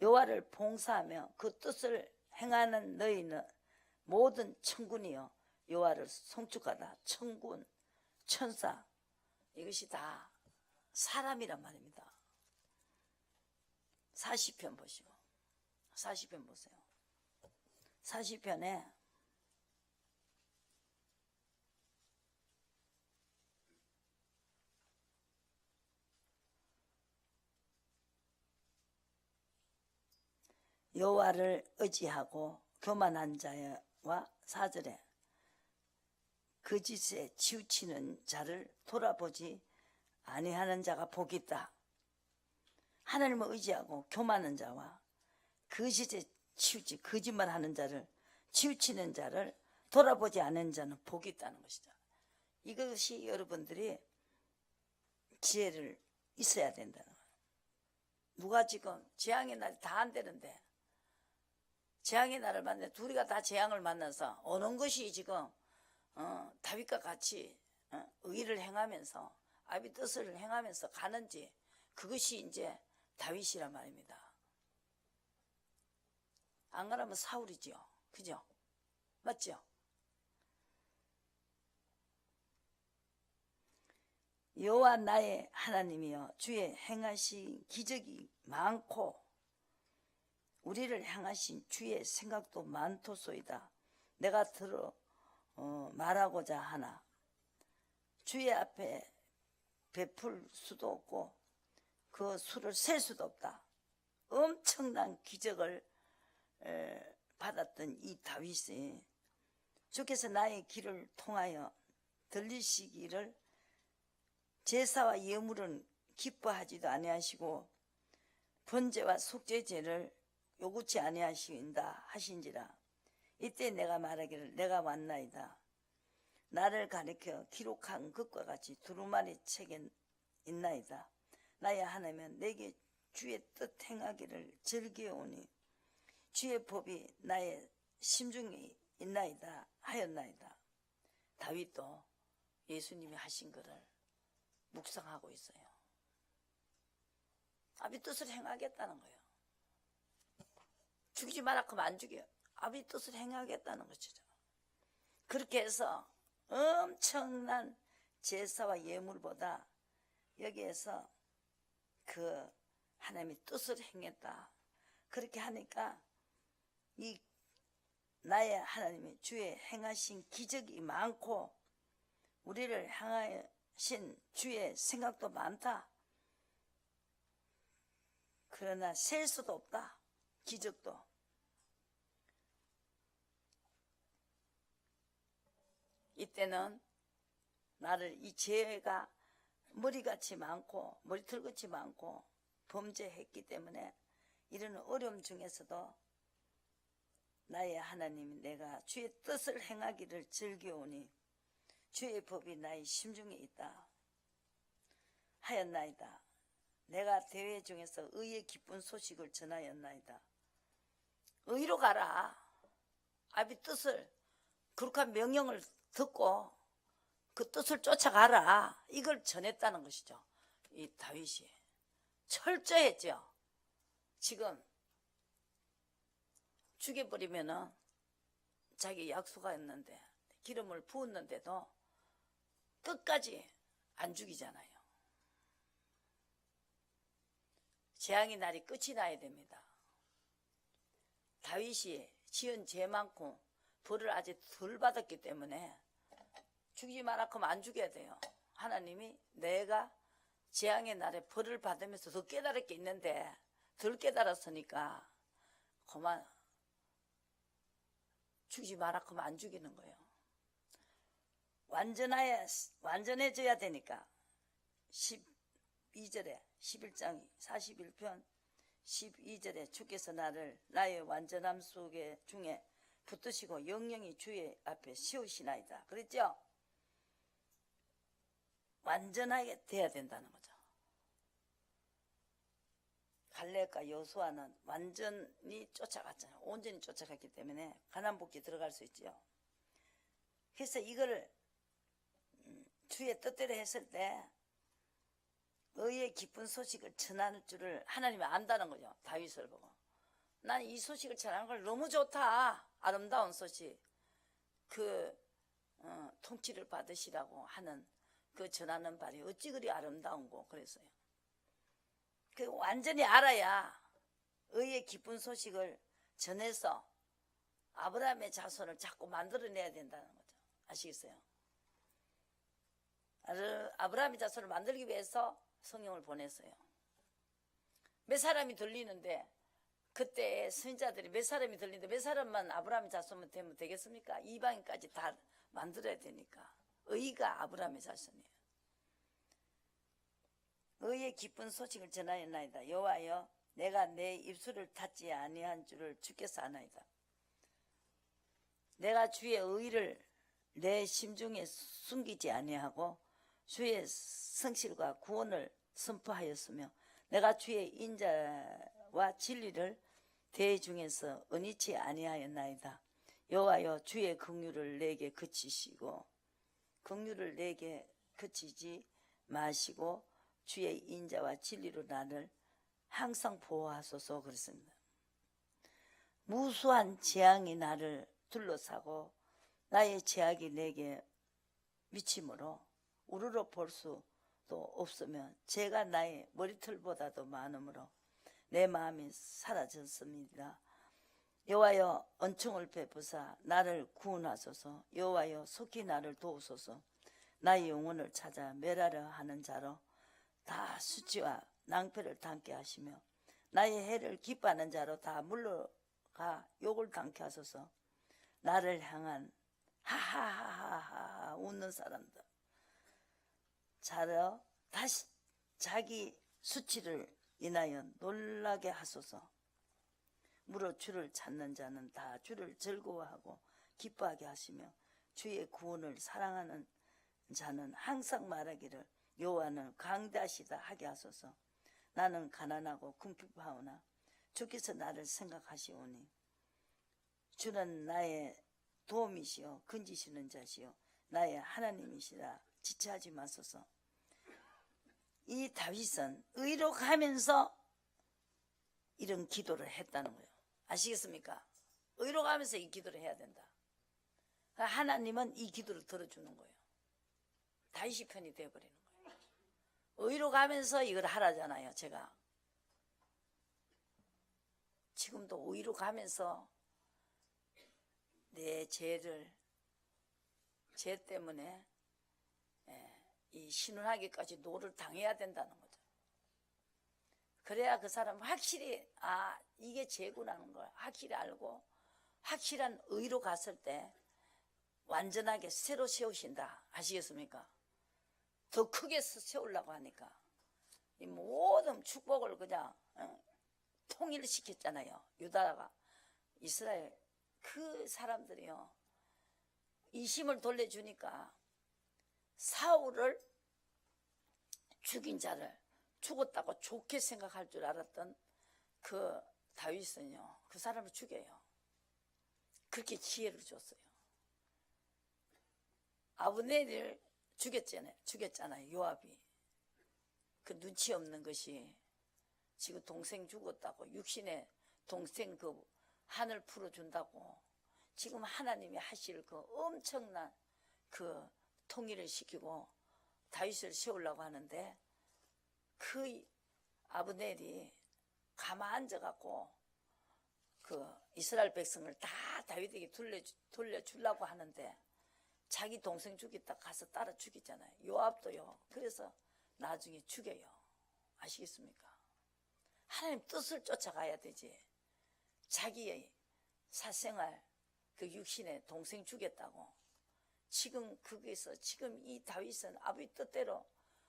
여호와를 봉사하며 그 뜻을 행하는 너희는 모든 천군이여 여호와를 송축하다. 천군, 천사, 이것이 다 사람이란 말입니다. 40편 보시고 40편 보세요. 40편에 여호와를 의지하고 교만한 자와 4절에 거짓에 치우치는 자를 돌아보지 아니하는 자가 복이 있다. 하나님을 의지하고 교만한 자와 거짓에 치우치 거짓말하는 자를 치우치는 자를 돌아보지 않은 자는 복이 있다는 것이죠. 이것이 여러분들이 지혜를 있어야 된다는 거예요. 누가 지금 재앙의 날이 다 안 되는데 재앙의 날을 만나 둘이가 다 재앙을 만나서 오는 것이 지금 다윗과 같이 의를 행하면서 아비 뜻을 행하면서 가는지 그것이 이제 다윗이란 말입니다. 안 그러면 사울이지요. 그죠? 맞죠? 여호와 나의 하나님이여 주의 행하신 기적이 많고 우리를 향하신 주의 생각도 많도소이다. 내가 들어 말하고자 하나 주의 앞에 베풀 수도 없고 그 수를 셀 수도 없다. 엄청난 기적을 받았던 이 다윗이 주께서 나의 길을 통하여 들리시기를 제사와 예물은 기뻐하지도 아니하시고 번제와 속죄제를 요구치 아니하신다 하신지라. 이때 내가 말하기를 내가 왔나이다. 나를 가리켜 기록한 것과 같이 두루마리 책에 있나이다. 나의 하나님은 내게 주의 뜻 행하기를 즐겨오니 주의 법이 나의 심중에 있나이다 하였나이다. 다윗도 예수님이 하신 것을 묵상하고 있어요. 아비 뜻을 행하겠다는 거예요. 죽이지 마라 하면 안 죽여요. 아비 뜻을 행하겠다는 것이죠. 그렇게 해서 엄청난 제사와 예물보다 여기에서 그 하나님의 뜻을 행했다. 그렇게 하니까 이 나의 하나님의 주의 행하신 기적이 많고 우리를 향하신 주의 생각도 많다. 그러나 셀 수도 없다. 기적도. 이때는 나를 이 죄가 머리같이 많고 머리털같이 많고 범죄했기 때문에 이런 어려움 중에서도 나의 하나님 내가 주의 뜻을 행하기를 즐겨오니 주의 법이 나의 심중에 있다 하였나이다. 내가 대회 중에서 의의 기쁜 소식을 전하였나이다. 의로 가라. 아비 뜻을 거룩한 명령을 듣고 그 뜻을 쫓아가라. 이걸 전했다는 것이죠. 이 다윗이 철저했죠. 지금 죽여버리면은 자기 약속했는데 기름을 부었는데도 끝까지 안 죽이잖아요. 재앙의 날이 끝이 나야 됩니다. 다윗이 지은 죄만큼 벌을 아직 덜 받았기 때문에 죽이지 마라 하면 안 죽여야 돼요. 하나님이 내가 재앙의 날에 벌을 받으면서 더 깨달을 게 있는데 덜 깨달았으니까 그만 죽이지 마라 하면 안 죽이는 거예요. 완전해져야 되니까 12절에 11장 41편 12절에 주께서 나를 나의 완전함 속에 중에 붙드시고 영영이 주의 앞에 세우시나이다. 그랬죠? 완전하게 돼야 된다는 거죠. 갈렙과 여호수아는 완전히 쫓아갔잖아요. 온전히 쫓아갔기 때문에 가나안 복지 들어갈 수 있죠. 그래서 이거를 주의 뜻대로 했을 때 의의 기쁜 소식을 전할 줄을 하나님이 안다는 거죠. 다윗을 보고 난 이 소식을 전하는 걸 너무 좋다. 아름다운 소식. 그 통치를 받으시라고 하는 그 전하는 발이 어찌 그리 아름다운고 그랬어요. 그 완전히 알아야 의의 기쁜 소식을 전해서 아브라함의 자손을 자꾸 만들어내야 된다는 거죠. 아시겠어요? 아브라함의 자손을 만들기 위해서 성령을 보냈어요. 몇 사람이 들리는데 그때 선지자들이 몇 사람이 들리는데 몇 사람만 아브라함의 자손만 되면 되겠습니까? 이방인까지 다 만들어야 되니까. 의가 아브라함의 자손이에요. 의의 기쁜 소식을 전하였나이다. 여호와여, 내가 내 입술을 닫지 아니한 줄을 주께서 아나이다. 내가 주의 의를 내 심중에 숨기지 아니하고 주의 성실과 구원을 선포하였으며 내가 주의 인자와 진리를 대중에서 은이치 아니하였나이다. 여호와여, 주의 긍휼을 내게 그치시고 긍휼을 내게 그치지 마시고 주의 인자와 진리로 나를 항상 보호하소서. 그랬습니다. 무수한 재앙이 나를 둘러싸고 나의 죄악이 내게 미치므로 우러러 볼 수도 없으며 죄가 나의 머리털보다도 많으므로 내 마음이 사라졌습니다. 여호와여,恩寵을 베푸사 나를 구원하소서. 여호와여, 속히 나를 도우소서. 나의 영혼을 찾아 멸하려 하는 자로 다 수치와 낭패를 당케 하시며 나의 해를 기뻐하는 자로 다 물러가 욕을 당케 하소서. 나를 향한 하하하하하 웃는 사람들 자로 다시 자기 수치를 인하여 놀라게 하소서. 무릇 주를 찾는 자는 다 주를 즐거워하고 기뻐하게 하시며 주의 구원을 사랑하는 자는 항상 말하기를 여호와는 강대하시다 하게 하소서. 나는 가난하고 궁핍하오나 주께서 나를 생각하시오니 주는 나의 도움이시여 건지시는 자시여 나의 하나님이시라. 지체하지 마소서. 이 다윗은 의로 가면서 이런 기도를 했다는 거예요. 아시겠습니까? 의로 가면서 이 기도를 해야 된다. 하나님은 이 기도를 들어주는 거예요. 다윗이 편이 되어버리는 거예요. 의로 가면서 이걸 하라잖아요. 제가 지금도 의로 가면서 내 죄 때문에 이 신혼하기까지 노를 당해야 된다는 거죠. 그래야 그 사람은 확실히 이게 죄구나는 걸 확실히 알고 확실한 의로 갔을 때 완전하게 새로 세우신다. 아시겠습니까? 더 크게 세우려고 하니까 이 모든 축복을 그냥 통일시켰잖아요. 유다가 이스라엘 그 사람들이요 이심을 돌려주니까 사울을 죽인 자를 죽었다고 좋게 생각할 줄 알았던 그 다윗은요 그 사람을 죽여요. 그렇게 지혜를 줬어요. 아브넬을 죽였잖아요. 요압이. 그 눈치 없는 것이 지금 동생 죽었다고 육신의 동생 그 한을 풀어준다고 지금 하나님이 하실 그 엄청난 그 통일을 시키고 다윗을 세우려고 하는데 그 아브넬이 가만 앉아갖고 그 이스라엘 백성을 다 다윗에게 돌려주려고 하는데 자기 동생 죽였다 가서 따라 죽이잖아요. 요압도요. 그래서 나중에 죽여요. 아시겠습니까? 하나님 뜻을 쫓아가야 되지. 자기의 사생활 그 육신의 동생 죽였다고 지금 거기서 지금 이 다윗은 아버지 뜻대로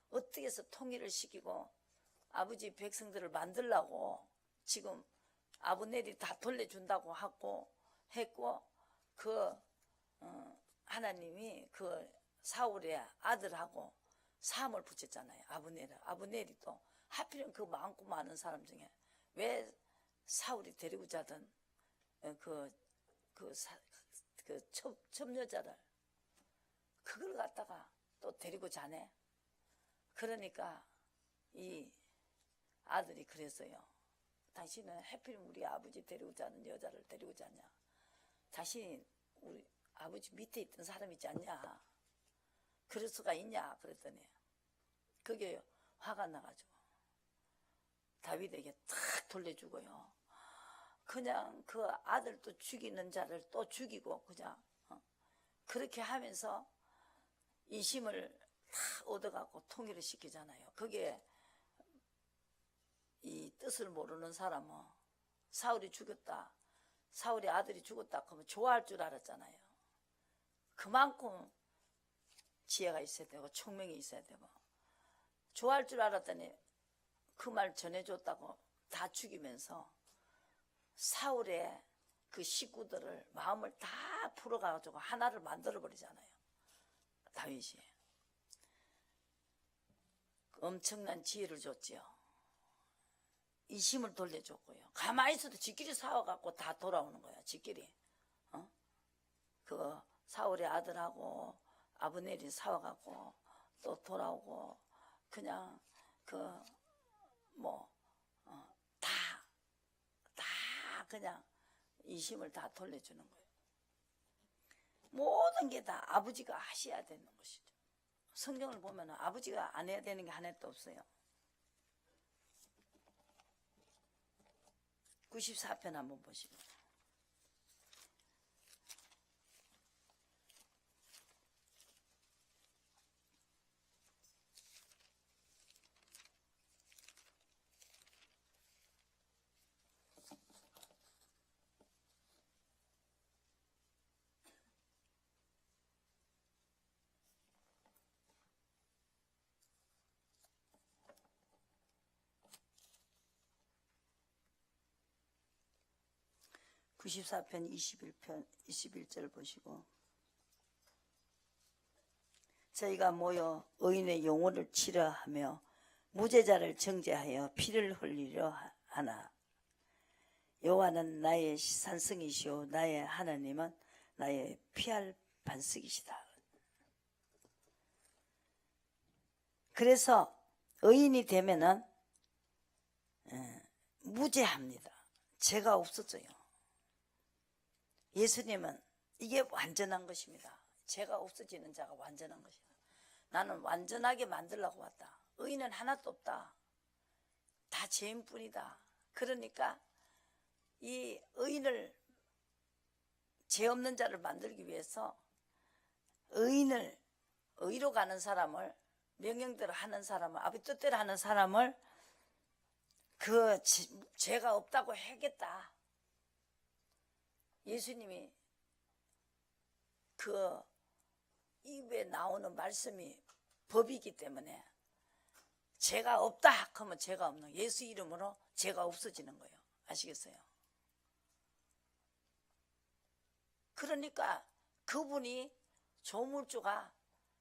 어떻게 해서 통일을 시키고 아버지 백성들을 만들라고 지금 아브넬이 다 돌려준다고 하고 했고 그 하나님이 그 사울의 아들하고 사함을 붙였잖아요. 아브넬이 또 하필이면 그 많고 많은 사람 중에 왜 사울이 데리고 자던 첩여자를 그걸 갖다가 또 데리고 자네. 그러니까 이 아들이 그랬어요. 당신은 하필이면 우리 아버지 데리고 자는 여자를 데리고 자냐. 당신 우리 아버지 밑에 있던 사람이지 않냐. 그럴 수가 있냐. 그랬더니 그게 화가 나가지고 다윗에게 탁 돌려주고요. 그냥 그 아들도 죽이는 자를 또 죽이고 그냥 그렇게 하면서 인심을 다 얻어갖고 통일을 시키잖아요. 그게 이 뜻을 모르는 사람은 사울이 죽였다, 사울의 아들이 죽었다 그러면 좋아할 줄 알았잖아요. 그만큼 지혜가 있어야 되고 총명이 있어야 되고 좋아할 줄 알았더니 그 말 전해줬다고 다 죽이면서 사울의 그 식구들을 마음을 다 풀어가지고 하나를 만들어버리잖아요. 다윗이 엄청난 지혜를 줬지요. 이심을 돌려줬고요. 가만히 있어도 지끼리 싸워갖고 다 돌아오는 거야. 지끼리 그 사울의 아들하고 아브넬이 싸워갖고 또 돌아오고 그냥 다 그냥 이심을 다 돌려주는 거예요. 모든 게 다 아버지가 하셔야 되는 것이죠. 성경을 보면 아버지가 안 해야 되는 게 하나도 없어요. 94편 한번 보시고. (94편) 21편 21절 보시고. 저희가 모여 의인의 영혼을 치러하며 무죄자를 정죄하여 피를 흘리려 하나 여호와는 나의 산성이시오 나의 하나님은 나의 피할 반석이시다. 그래서 의인이 되면은 무죄합니다. 죄가 없어져요. 예수님은 이게 완전한 것입니다. 죄가 없어지는 자가 완전한 것이다. 나는 완전하게 만들려고 왔다. 의인은 하나도 없다. 다 죄인뿐이다. 그러니까 이 의인을, 죄 없는 자를 만들기 위해서 의인을, 의로 가는 사람을, 명령대로 하는 사람을, 아버지 뜻대로 하는 사람을 그 죄가 없다고 하겠다. 예수님이 그 입에 나오는 말씀이 법이기 때문에 죄가 없다 그러면 죄가 없는, 예수 이름으로 죄가 없어지는 거예요. 아시겠어요? 그러니까 그분이 조물주가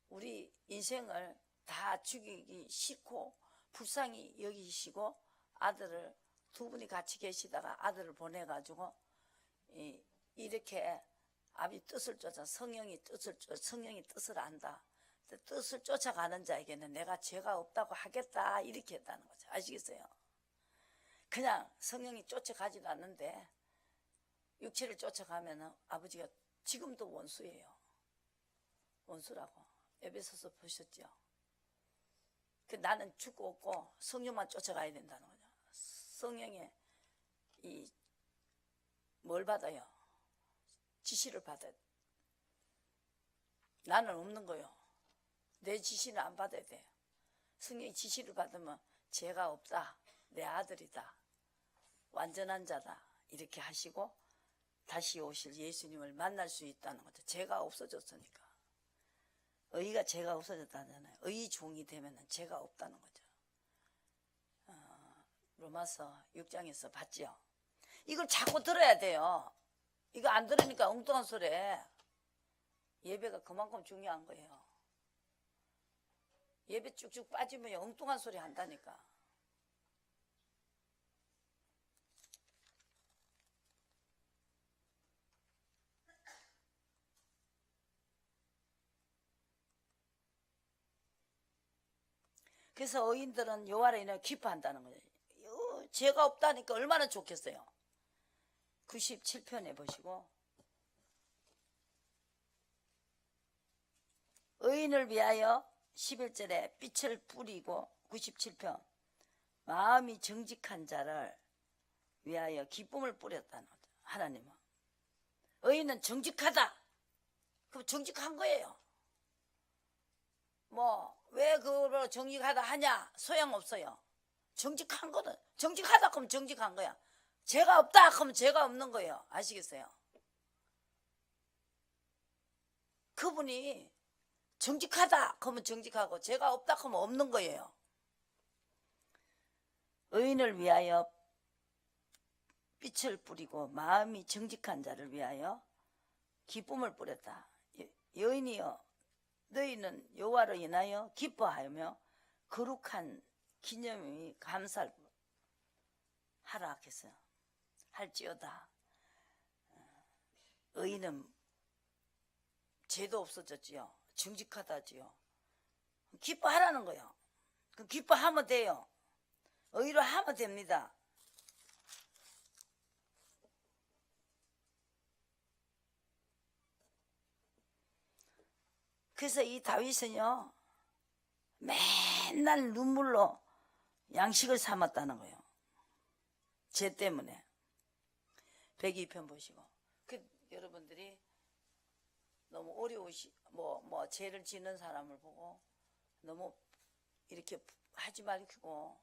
우리 인생을 다 죽이기 싫고 불쌍히 여기시고 아들을, 두 분이 같이 계시다가 아들을 보내가지고 이렇게 아비 뜻을 쫓아 성령이 뜻을 안다. 뜻을 쫓아가는 자에게는 내가 죄가 없다고 하겠다 이렇게 했다는 거죠. 아시겠어요? 그냥 성령이 쫓아가지도 않는데 육체를 쫓아가면 아버지가 지금도 원수예요. 원수라고 에베소서 보셨죠? 나는 죽고 없고 성령만 쫓아가야 된다는 거죠. 성령의 뭘 받아요? 지시를 받아야 돼. 나는 없는 거요. 내 지시는 안 받아야 돼. 성령의 지시를 받으면 죄가 없다. 내 아들이다. 완전한 자다. 이렇게 하시고 다시 오실 예수님을 만날 수 있다는 거죠. 죄가 없어졌으니까. 의가 죄가 없어졌다잖아요. 의 종이 되면 죄가 없다는 거죠. 로마서 6장에서 봤죠. 이걸 자꾸 들어야 돼요. 이거 안 들으니까 엉뚱한 소리. 예배가 그만큼 중요한 거예요. 예배 쭉쭉 빠지면 엉뚱한 소리 한다니까. 그래서 의인들은 여호와를 인하여 기뻐한다는 거예요. 죄가 없다니까 얼마나 좋겠어요. 97편에 보시고, 의인을 위하여 11절에 빛을 뿌리고, 97편 마음이 정직한 자를 위하여 기쁨을 뿌렸다는 거죠. 하나님은 의인은 정직하다. 그럼 정직한 거예요. 왜 그걸 정직하다 하냐? 소용없어요. 정직한 거는, 정직하다 그러면 정직한 거야. 죄가 없다 하면 죄가 없는 거예요. 아시겠어요? 그분이 정직하다 하면 정직하고 죄가 없다 하면 없는 거예요. 의인을 위하여 빛을 뿌리고 마음이 정직한 자를 위하여 기쁨을 뿌렸다. 여인이여 너희는 여호와로 인하여 기뻐하며 거룩한 기념이 감사를 하라 하겠어요. 할지어다. 의인은 죄도 없어졌지요. 정직하다지요. 기뻐하라는 거예요. 그 기뻐하면 돼요. 의로 하면 됩니다. 그래서 이 다윗은요 맨날 눈물로 양식을 삼았다는 거예요. 죄 때문에. 102편 보시고 여러분들이 너무 어려우시 뭐 죄를 짓는 사람을 보고 너무 이렇게 하지 말고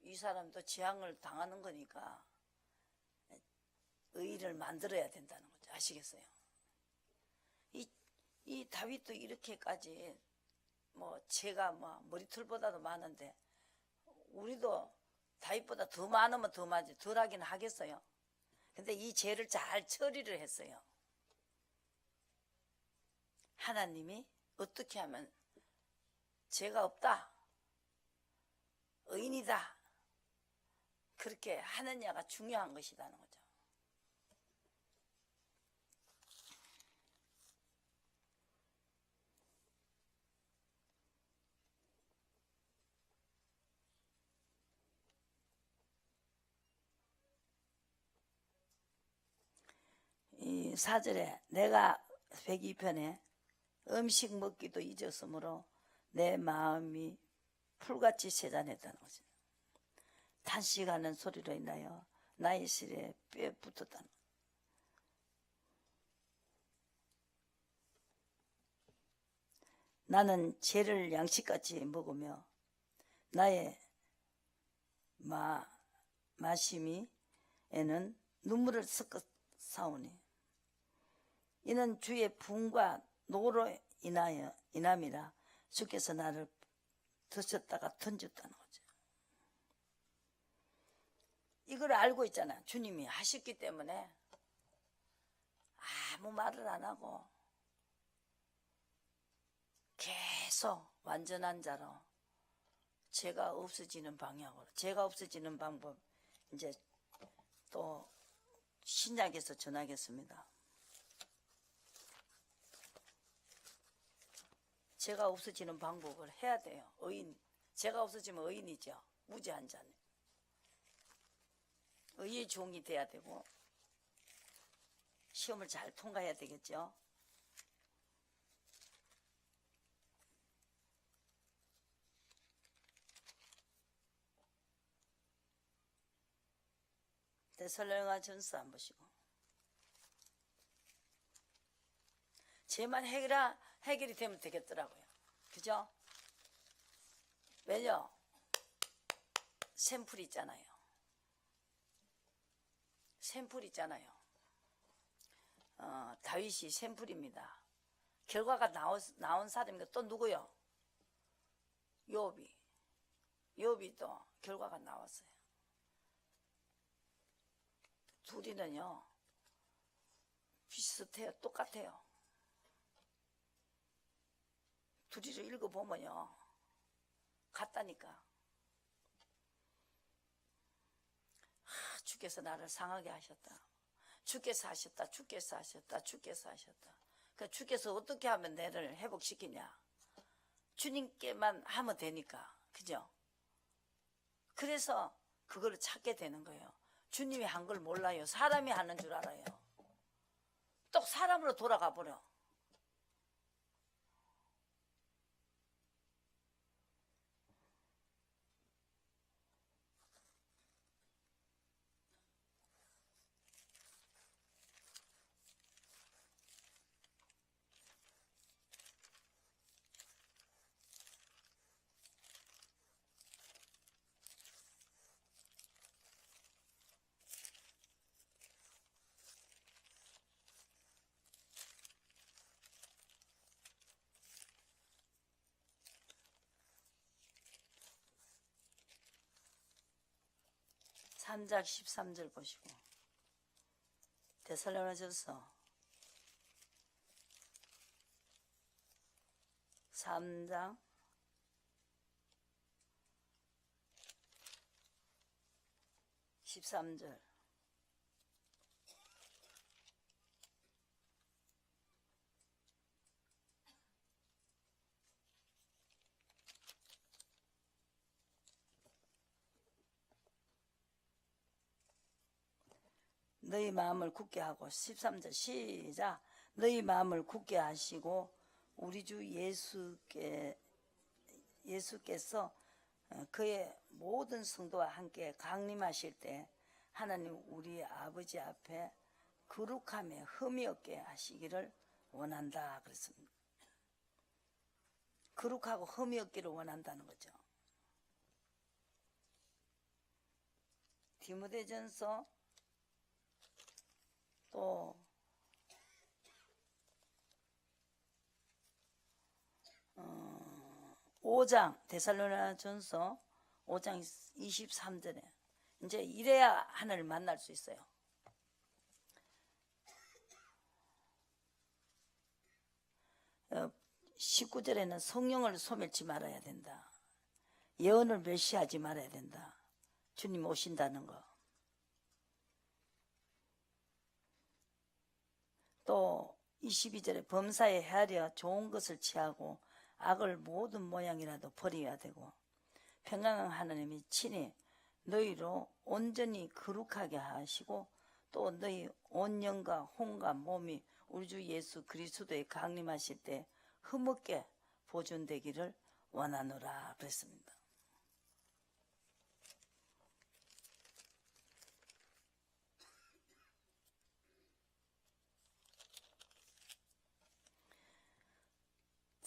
이 사람도 재앙을 당하는 거니까 의를 만들어야 된다는 거죠. 아시겠어요? 이 다윗도 이렇게까지 뭐 죄가 뭐 머리털보다도 많은데 우리도 다윗보다 더 많으면 더 많지 덜 하긴 하겠어요. 근데 이 죄를 잘 처리를 했어요. 하나님이 어떻게 하면 죄가 없다, 의인이다 그렇게 하느냐가 중요한 것이라는 거죠. 이 4절에 내가 102편에 음식 먹기도 잊었으므로 내 마음이 풀같이 세잔했다는 거죠. 탄식하는 소리로 인하여 나의 실에 뼈에 붙었다는 거죠. 나는 죄를 양식같이 먹으며 나의 마심이에는 눈물을 섞어 싸우니 이는 주의 분과 노로 인함이라 주께서 나를 드셨다가 던졌다는 거죠. 이걸 알고 있잖아. 주님이 하셨기 때문에 아무 말을 안 하고 계속 완전한 자로 죄가 없어지는 방향으로, 죄가 없어지는 방법 이제 또 신약에서 전하겠습니다. 죄가 없어지는 방법을 해야 돼요. 의인, 죄가 없어지면 의인이죠. 무죄한 자는 의의 종이 돼야 되고 시험을 잘 통과해야 되겠죠. 데살로니가전서 안 보시고 죄만 해결이 되면 되겠더라고요. 그죠? 왜냐? 샘플 있잖아요. 샘플 있잖아요. 다윗이 샘플입니다. 결과가 나온 사람이 또 누구요? 욥이 또 결과가 나왔어요. 둘이는요 비슷해요. 똑같아요. 둘이를 읽어보면요 같다니까. 주께서 나를 상하게 하셨다. 주께서 하셨다. 주께서 하셨다. 주께서 하셨다. 그러니까 주께서 어떻게 하면 내를 회복시키냐. 주님께만 하면 되니까. 그죠? 그래서 그걸 찾게 되는 거예요. 주님이 한 걸 몰라요. 사람이 하는 줄 알아요. 또 사람으로 돌아가 버려. 3장 13절 보시고 데살로니가전서 3장 13절 너희 마음을 굳게 하고 13절 시작. 너희 마음을 굳게 하시고 우리 주 예수께서 그의 모든 성도와 함께 강림하실 때 하나님 우리 아버지 앞에 거룩함에 흠이 없게 하시기를 원한다 그랬습니다. 거룩하고 흠이 없기를 원한다는 거죠. 디모데전서 또 5장 데살로니가전서 5장 23절에 이제 이래야 하나님을 만날 수 있어요. 어, 19절에는 성령을 소멸치 말아야 된다. 예언을 멸시하지 말아야 된다. 주님 오신다는 거. 또 22절에 범사에 헤아려 좋은 것을 취하고 악을 모든 모양이라도 버려야 되고 평강한 하나님이 친히 너희로 온전히 거룩하게 하시고 또 너희 온 영과 혼과 몸이 우리 주 예수 그리스도에 강림하실 때 흠없게 보존되기를 원하노라 그랬습니다.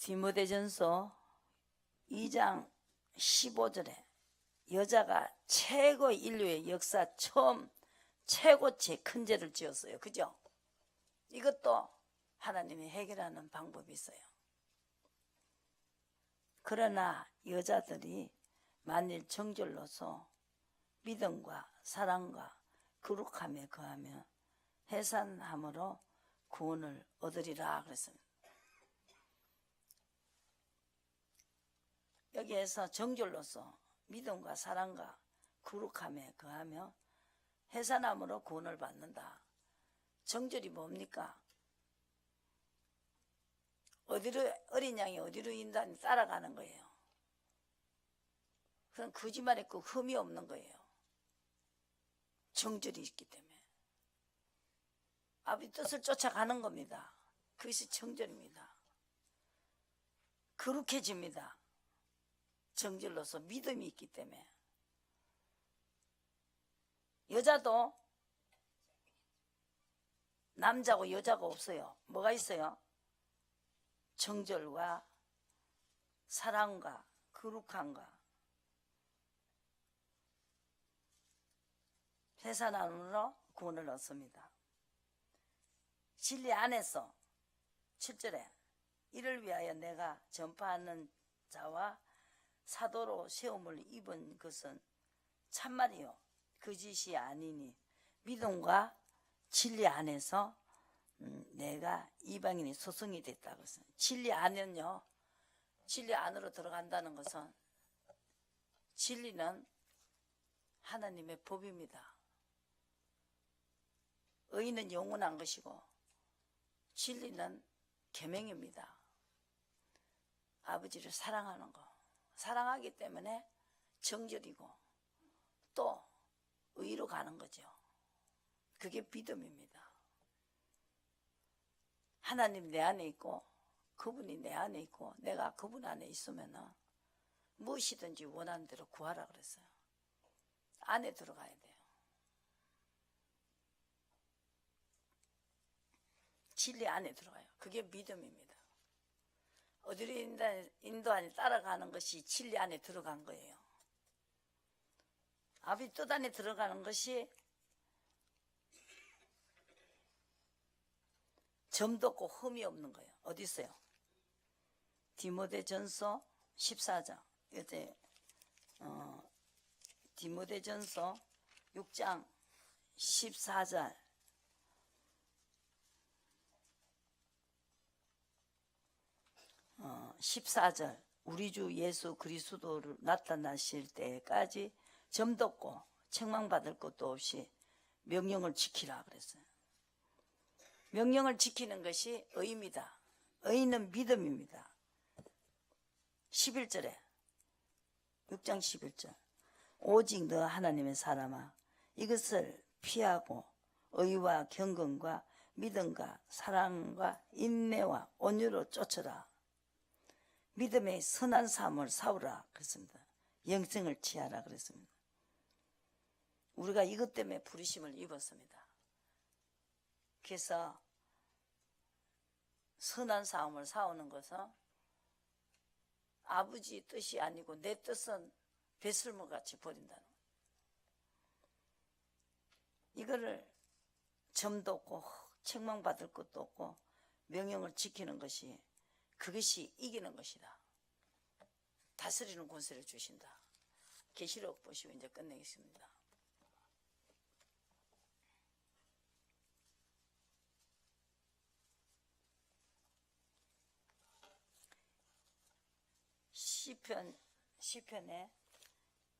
디모데전서 2장 15절에 여자가 최고 인류의 역사 처음 최고치 큰 죄를 지었어요. 그죠? 이것도 하나님이 해결하는 방법이 있어요. 그러나 여자들이 만일 정절로서 믿음과 사랑과 거룩함에 거하며 해산함으로 구원을 얻으리라 그랬습니다. 여기에서 정절로서 믿음과 사랑과 거룩함에 거하며 해산함으로 구원을 받는다. 정절이 뭡니까? 어디로 어린 양이 어디로 인도하니 따라가는 거예요. 그건 거짓말에 그 흠이 없는 거예요. 정절이 있기 때문에 아버지 뜻을 쫓아가는 겁니다. 그것이 정절입니다. 거룩해집니다. 정절로서 믿음이 있기 때문에. 여자도 남자고 여자가 없어요. 뭐가 있어요? 정절과 사랑과 거룩함과 해산함으로 구원을 얻습니다. 진리 안에서 7절에 이를 위하여 내가 전파하는 자와 사도로 세움을 입은 것은 참말이요 거짓이 아니니 믿음과 진리 안에서 내가 이방인이 소송이 됐다고 했어요. 진리 안은요, 진리 안으로 들어간다는 것은 진리는 하나님의 법입니다. 의는 영원한 것이고 진리는 계명입니다. 아버지를 사랑하는 거. 사랑하기 때문에 정절이고 또 의로 가는 거죠. 그게 믿음입니다. 하나님 내 안에 있고 그분이 내 안에 있고 내가 그분 안에 있으면 무엇이든지 원하는 대로 구하라 그랬어요. 안에 들어가야 돼요. 진리 안에 들어가요. 그게 믿음입니다. 어디로 인도하니 따라가는 것이 진리 안에 들어간 거예요. 아버지 뜻 안에 들어가는 것이 점도 없고 흠이 없는 거예요. 어디 있어요? 디모데전서 14장. 이때 디모데전서 6장 14절. 어, 14절. 우리 주 예수 그리스도를 나타나실 때까지 점도 없고 책망받을 것도 없이 명령을 지키라 그랬어요. 명령을 지키는 것이 의입니다. 의는 믿음입니다. 11절에 6장 11절. 오직 너 하나님의 사람아 이것을 피하고 의와 경건과 믿음과 사랑과 인내와 온유로 쫓으라. 믿음의 선한 삶을 사오라 그랬습니다. 영생을 취하라 그랬습니다. 우리가 이것 때문에 부르심을 입었습니다. 그래서 선한 삶을 사오는 것은 아버지 뜻이 아니고 내 뜻은 배설물같이 버린다는 거예요. 이거를 점도 없고 책망받을 것도 없고 명령을 지키는 것이 그것이 이기는 것이다. 다스리는 권세를 주신다. 계시록 보시고 이제 끝내겠습니다. 시편에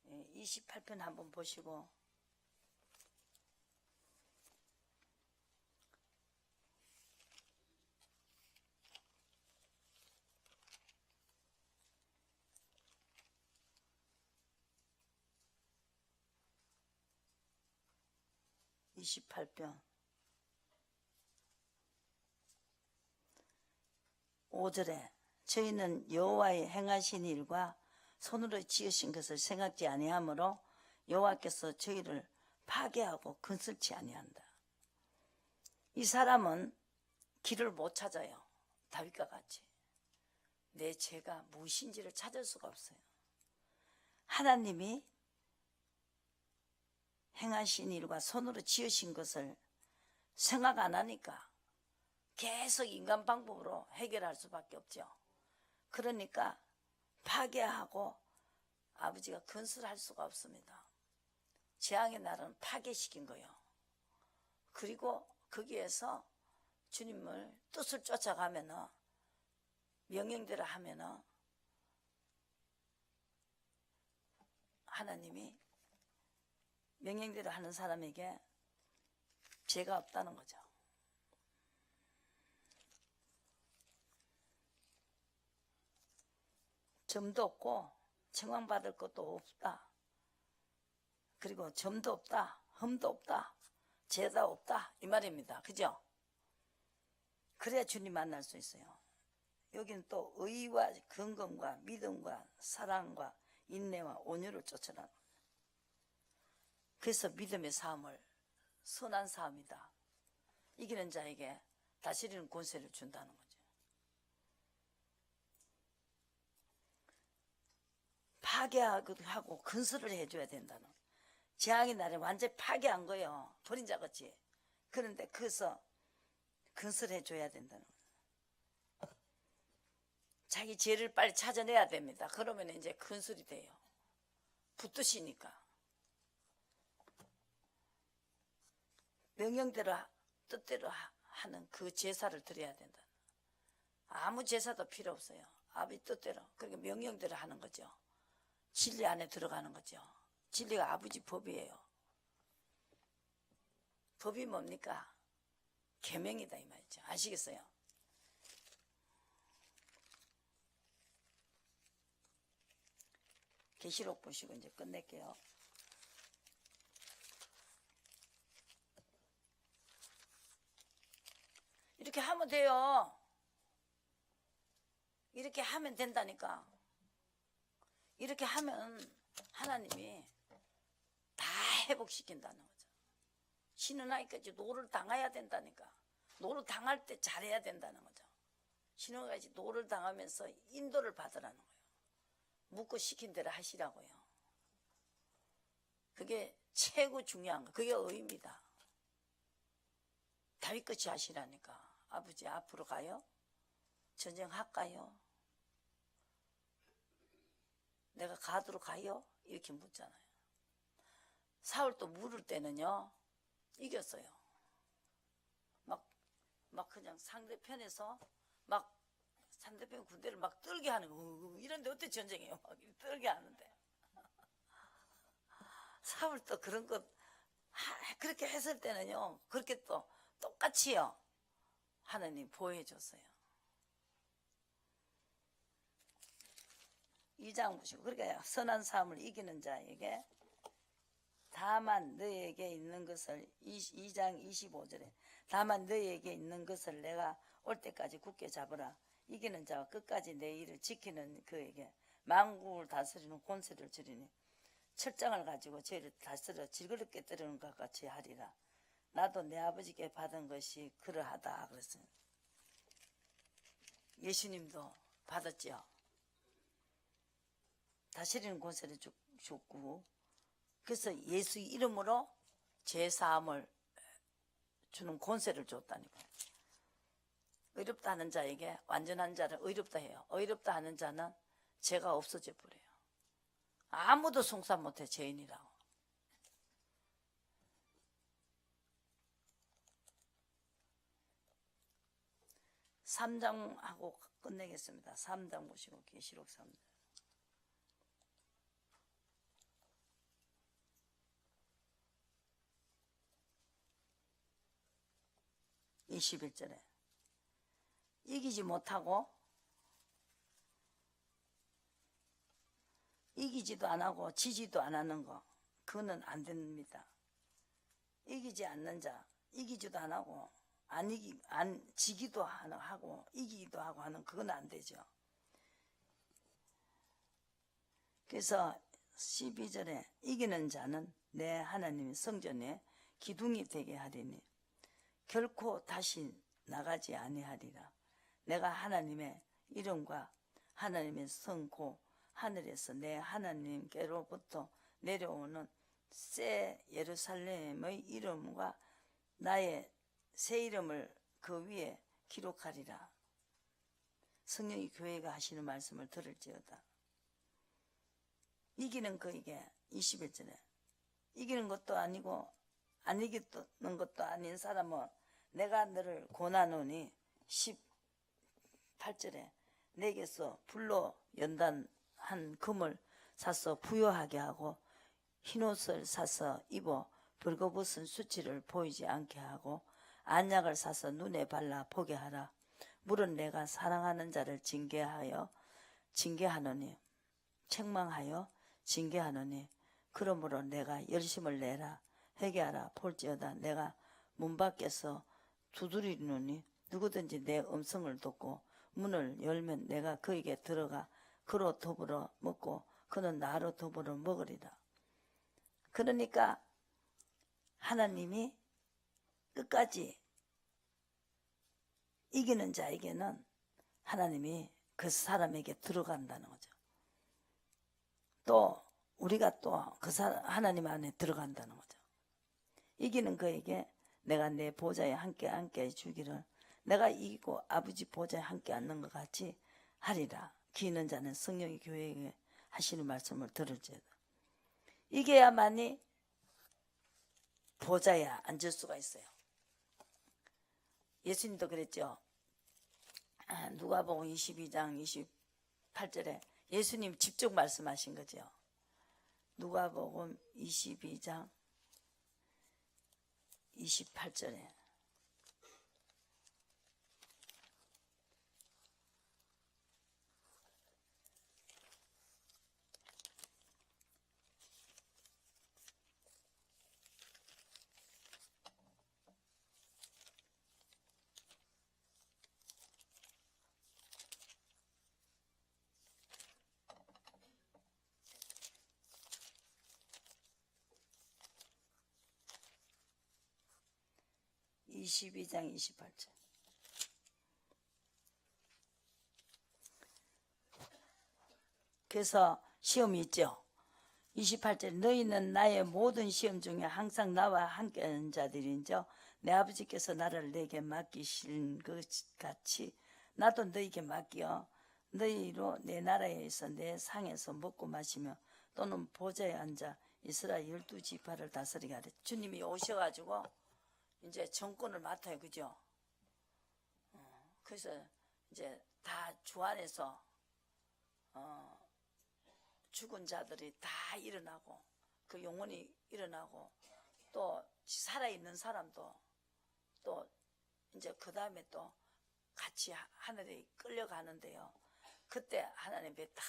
28편 한번 보시고 (28편) 5절에 저희는 여호와의 행하신 일과 손으로 지으신 것을 생각지 아니하므로 여호와께서 저희를 파괴하고 건설치 아니한다. 이 사람은 길을 못 찾아요. 다윗과 같이 내 죄가 무엇인지를 찾을 수가 없어요. 하나님이 행하신 일과 손으로 지으신 것을 생각 안 하니까 계속 인간 방법으로 해결할 수밖에 없죠. 그러니까 파괴하고 아버지가 건설할 수가 없습니다. 재앙의 날은 파괴시킨 거예요. 그리고 거기에서 주님을 뜻을 쫓아가면은 명령대로 하면은 하나님이 명령대로 하는 사람에게 죄가 없다는 거죠. 점도 없고 책망받을 것도 없다. 그리고 점도 없다. 흠도 없다. 죄도 없다. 이 말입니다. 그죠? 그래야 주님 만날 수 있어요. 여기는 또 의와 경건과 믿음과 사랑과 인내와 온유를 쫓으라. 그래서 믿음의 삶을 선한 삶이다. 이기는 자에게 다스리는 권세를 준다는 거죠. 파괴하기도 하고 건설을 해줘야 된다는 거예요. 재앙의 날에 완전히 파괴한 거예요. 버린 자같이. 그런데 그래서 건설해줘야 된다는 거예요. 자기 죄를 빨리 찾아내야 됩니다. 그러면 이제 건설이 돼요. 붙드시니까. 명령대로 뜻대로 하는 그 제사를 드려야 된다. 아무 제사도 필요 없어요. 아버지 뜻대로. 그러니까 명령대로 하는 거죠. 진리 안에 들어가는 거죠. 진리가 아버지 법이에요. 법이 뭡니까? 계명이다 이 말이죠. 아시겠어요? 계시록 보시고 이제 끝낼게요. 이렇게 하면 돼요. 이렇게 하면 된다니까. 이렇게 하면 하나님이 다 회복시킨다는 거죠. 쉬는 아이까지 노를 당해야 된다니까. 노를 당할 때 잘해야 된다는 거죠. 쉬는 아이까지 노를 당하면서 인도를 받으라는 거예요. 묻고 시킨 대로 하시라고요. 그게 최고 중요한 거. 그게 의입니다. 다윗같이 하시라니까. 아버지 앞으로 가요? 전쟁할까요? 내가 가도록 가요? 이렇게 묻잖아요. 사울 또 물을 때는요 이겼어요. 막 그냥 상대편에서 막 상대편 군대를 막 떨게 하는 거. 이런데 어때 전쟁이에요? 막 떨게 하는데 사울 또 그런 것 그렇게 했을 때는요 그렇게 또 똑같이요 하나님 보호해줬어요. 2장 보시고 그러니까 선한 삶을 이기는 자에게 다만 너에게 있는 것을 2장 25절에 다만 너에게 있는 것을 내가 올 때까지 굳게 잡으라. 이기는 자와 끝까지 내 일을 지키는 그에게 만국을 다스리는 권세를 주리니 철장을 가지고 죄를 다스려 질그럽게 때리는 것 같이 하리라. 나도 내 아버지께 받은 것이 그러하다 그랬어요. 예수님도 받았지요. 다스리는 권세를 줬고 그래서 예수 이름으로 죄사함을 주는 권세를 줬다니까요. 의롭다 하는 자에게 완전한 자를 의롭다 해요. 의롭다 하는 자는 죄가 없어져 버려요. 아무도 송사 못해 죄인이라고. (3장하고) 끝내겠습니다. 3장 보시고 계시록 3장 21절에 이기지 못하고 이기지도 안 하고 지지도 안 하는 거 그거는 안 됩니다. 이기지 않는 자 이기지도 안 하고 안 지기도 하고 이기기도 하고 하는 그건 안 되죠. 그래서 12절에 이기는 자는 내 하나님의 성전에 기둥이 되게 하리니 결코 다시 나가지 아니하리라. 내가 하나님의 이름과 하나님의 성고 하늘에서 내 하나님께로부터 내려오는 새 예루살렘의 이름과 나의 새 이름을 그 위에 기록하리라. 성령이 교회가 하시는 말씀을 들을지어다. 이기는 그에게 21절에 이기는 것도 아니고 안 이기는 것도 아닌 사람은 내가 너를 고나노니 18절에 내게서 불로 연단한 금을 사서 부여하게 하고 흰옷을 사서 입어 벌거벗은 수치를 보이지 않게 하고 안약을 사서 눈에 발라 보게 하라. 물은 내가 사랑하는 자를 징계하노니 책망하여 징계하노니 그러므로 내가 열심을 내라. 회개하라. 볼지어다 내가 문 밖에서 두드리노니 누구든지 내 음성을 듣고 문을 열면 내가 그에게 들어가 그로 더불어 먹고 그는 나로 더불어 먹으리라. 그러니까 하나님이 끝까지 이기는 자에게는 하나님이 그 사람에게 들어간다는 거죠. 또 우리가 또 그 하나님 안에 들어간다는 거죠. 이기는 그에게 내가 내 보좌에 함께 해주기를 내가 이기고 아버지 보좌에 함께 앉는 것 같이 하리라. 기는 자는 성령이 교회에 하시는 말씀을 들을지어다. 이겨야만이 보좌에 앉을 수가 있어요. 예수님도 그랬죠. 누가복음 22장 28절에 예수님 직접 말씀하신 거죠. 누가복음 22장 28절에 (22장 28절) 그래서 시험이 있죠. 28절 너희는 나의 모든 시험 중에 항상 나와 함께하는 자들인저 내 아버지께서 나를 내게 맡기신 것 같이 나도 너희에게 맡겨 너희로 내 나라에서 내 상에서 먹고 마시며 또는 보좌에 앉아 이스라엘 12지파를 다스리게 하래. 주님이 오셔가지고 이제 정권을 맡아요. 그죠? 그래서 이제 다 주 안에서 죽은 자들이 다 일어나고 그 영혼이 일어나고 또 살아있는 사람도 또 이제 그 다음에 또 같이 하늘에 끌려가는데요. 그때 하나님께 다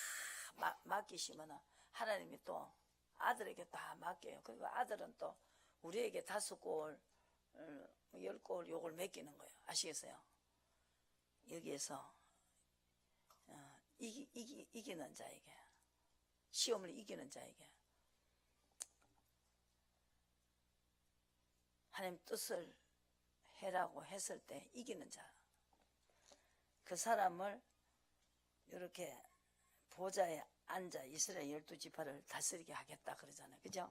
맡기시면 하나님이 또 아들에게 다 맡겨요. 그리고 아들은 또 우리에게 5골, 10골 요걸 맡기는 거예요. 아시겠어요? 여기에서 이기는 자에게, 시험을 이기는 자에게 하나님 뜻을 해라고 했을 때 이기는 자, 그 사람을 이렇게 보좌에 앉아 이스라엘 12지파를 다스리게 하겠다 그러잖아요. 그죠?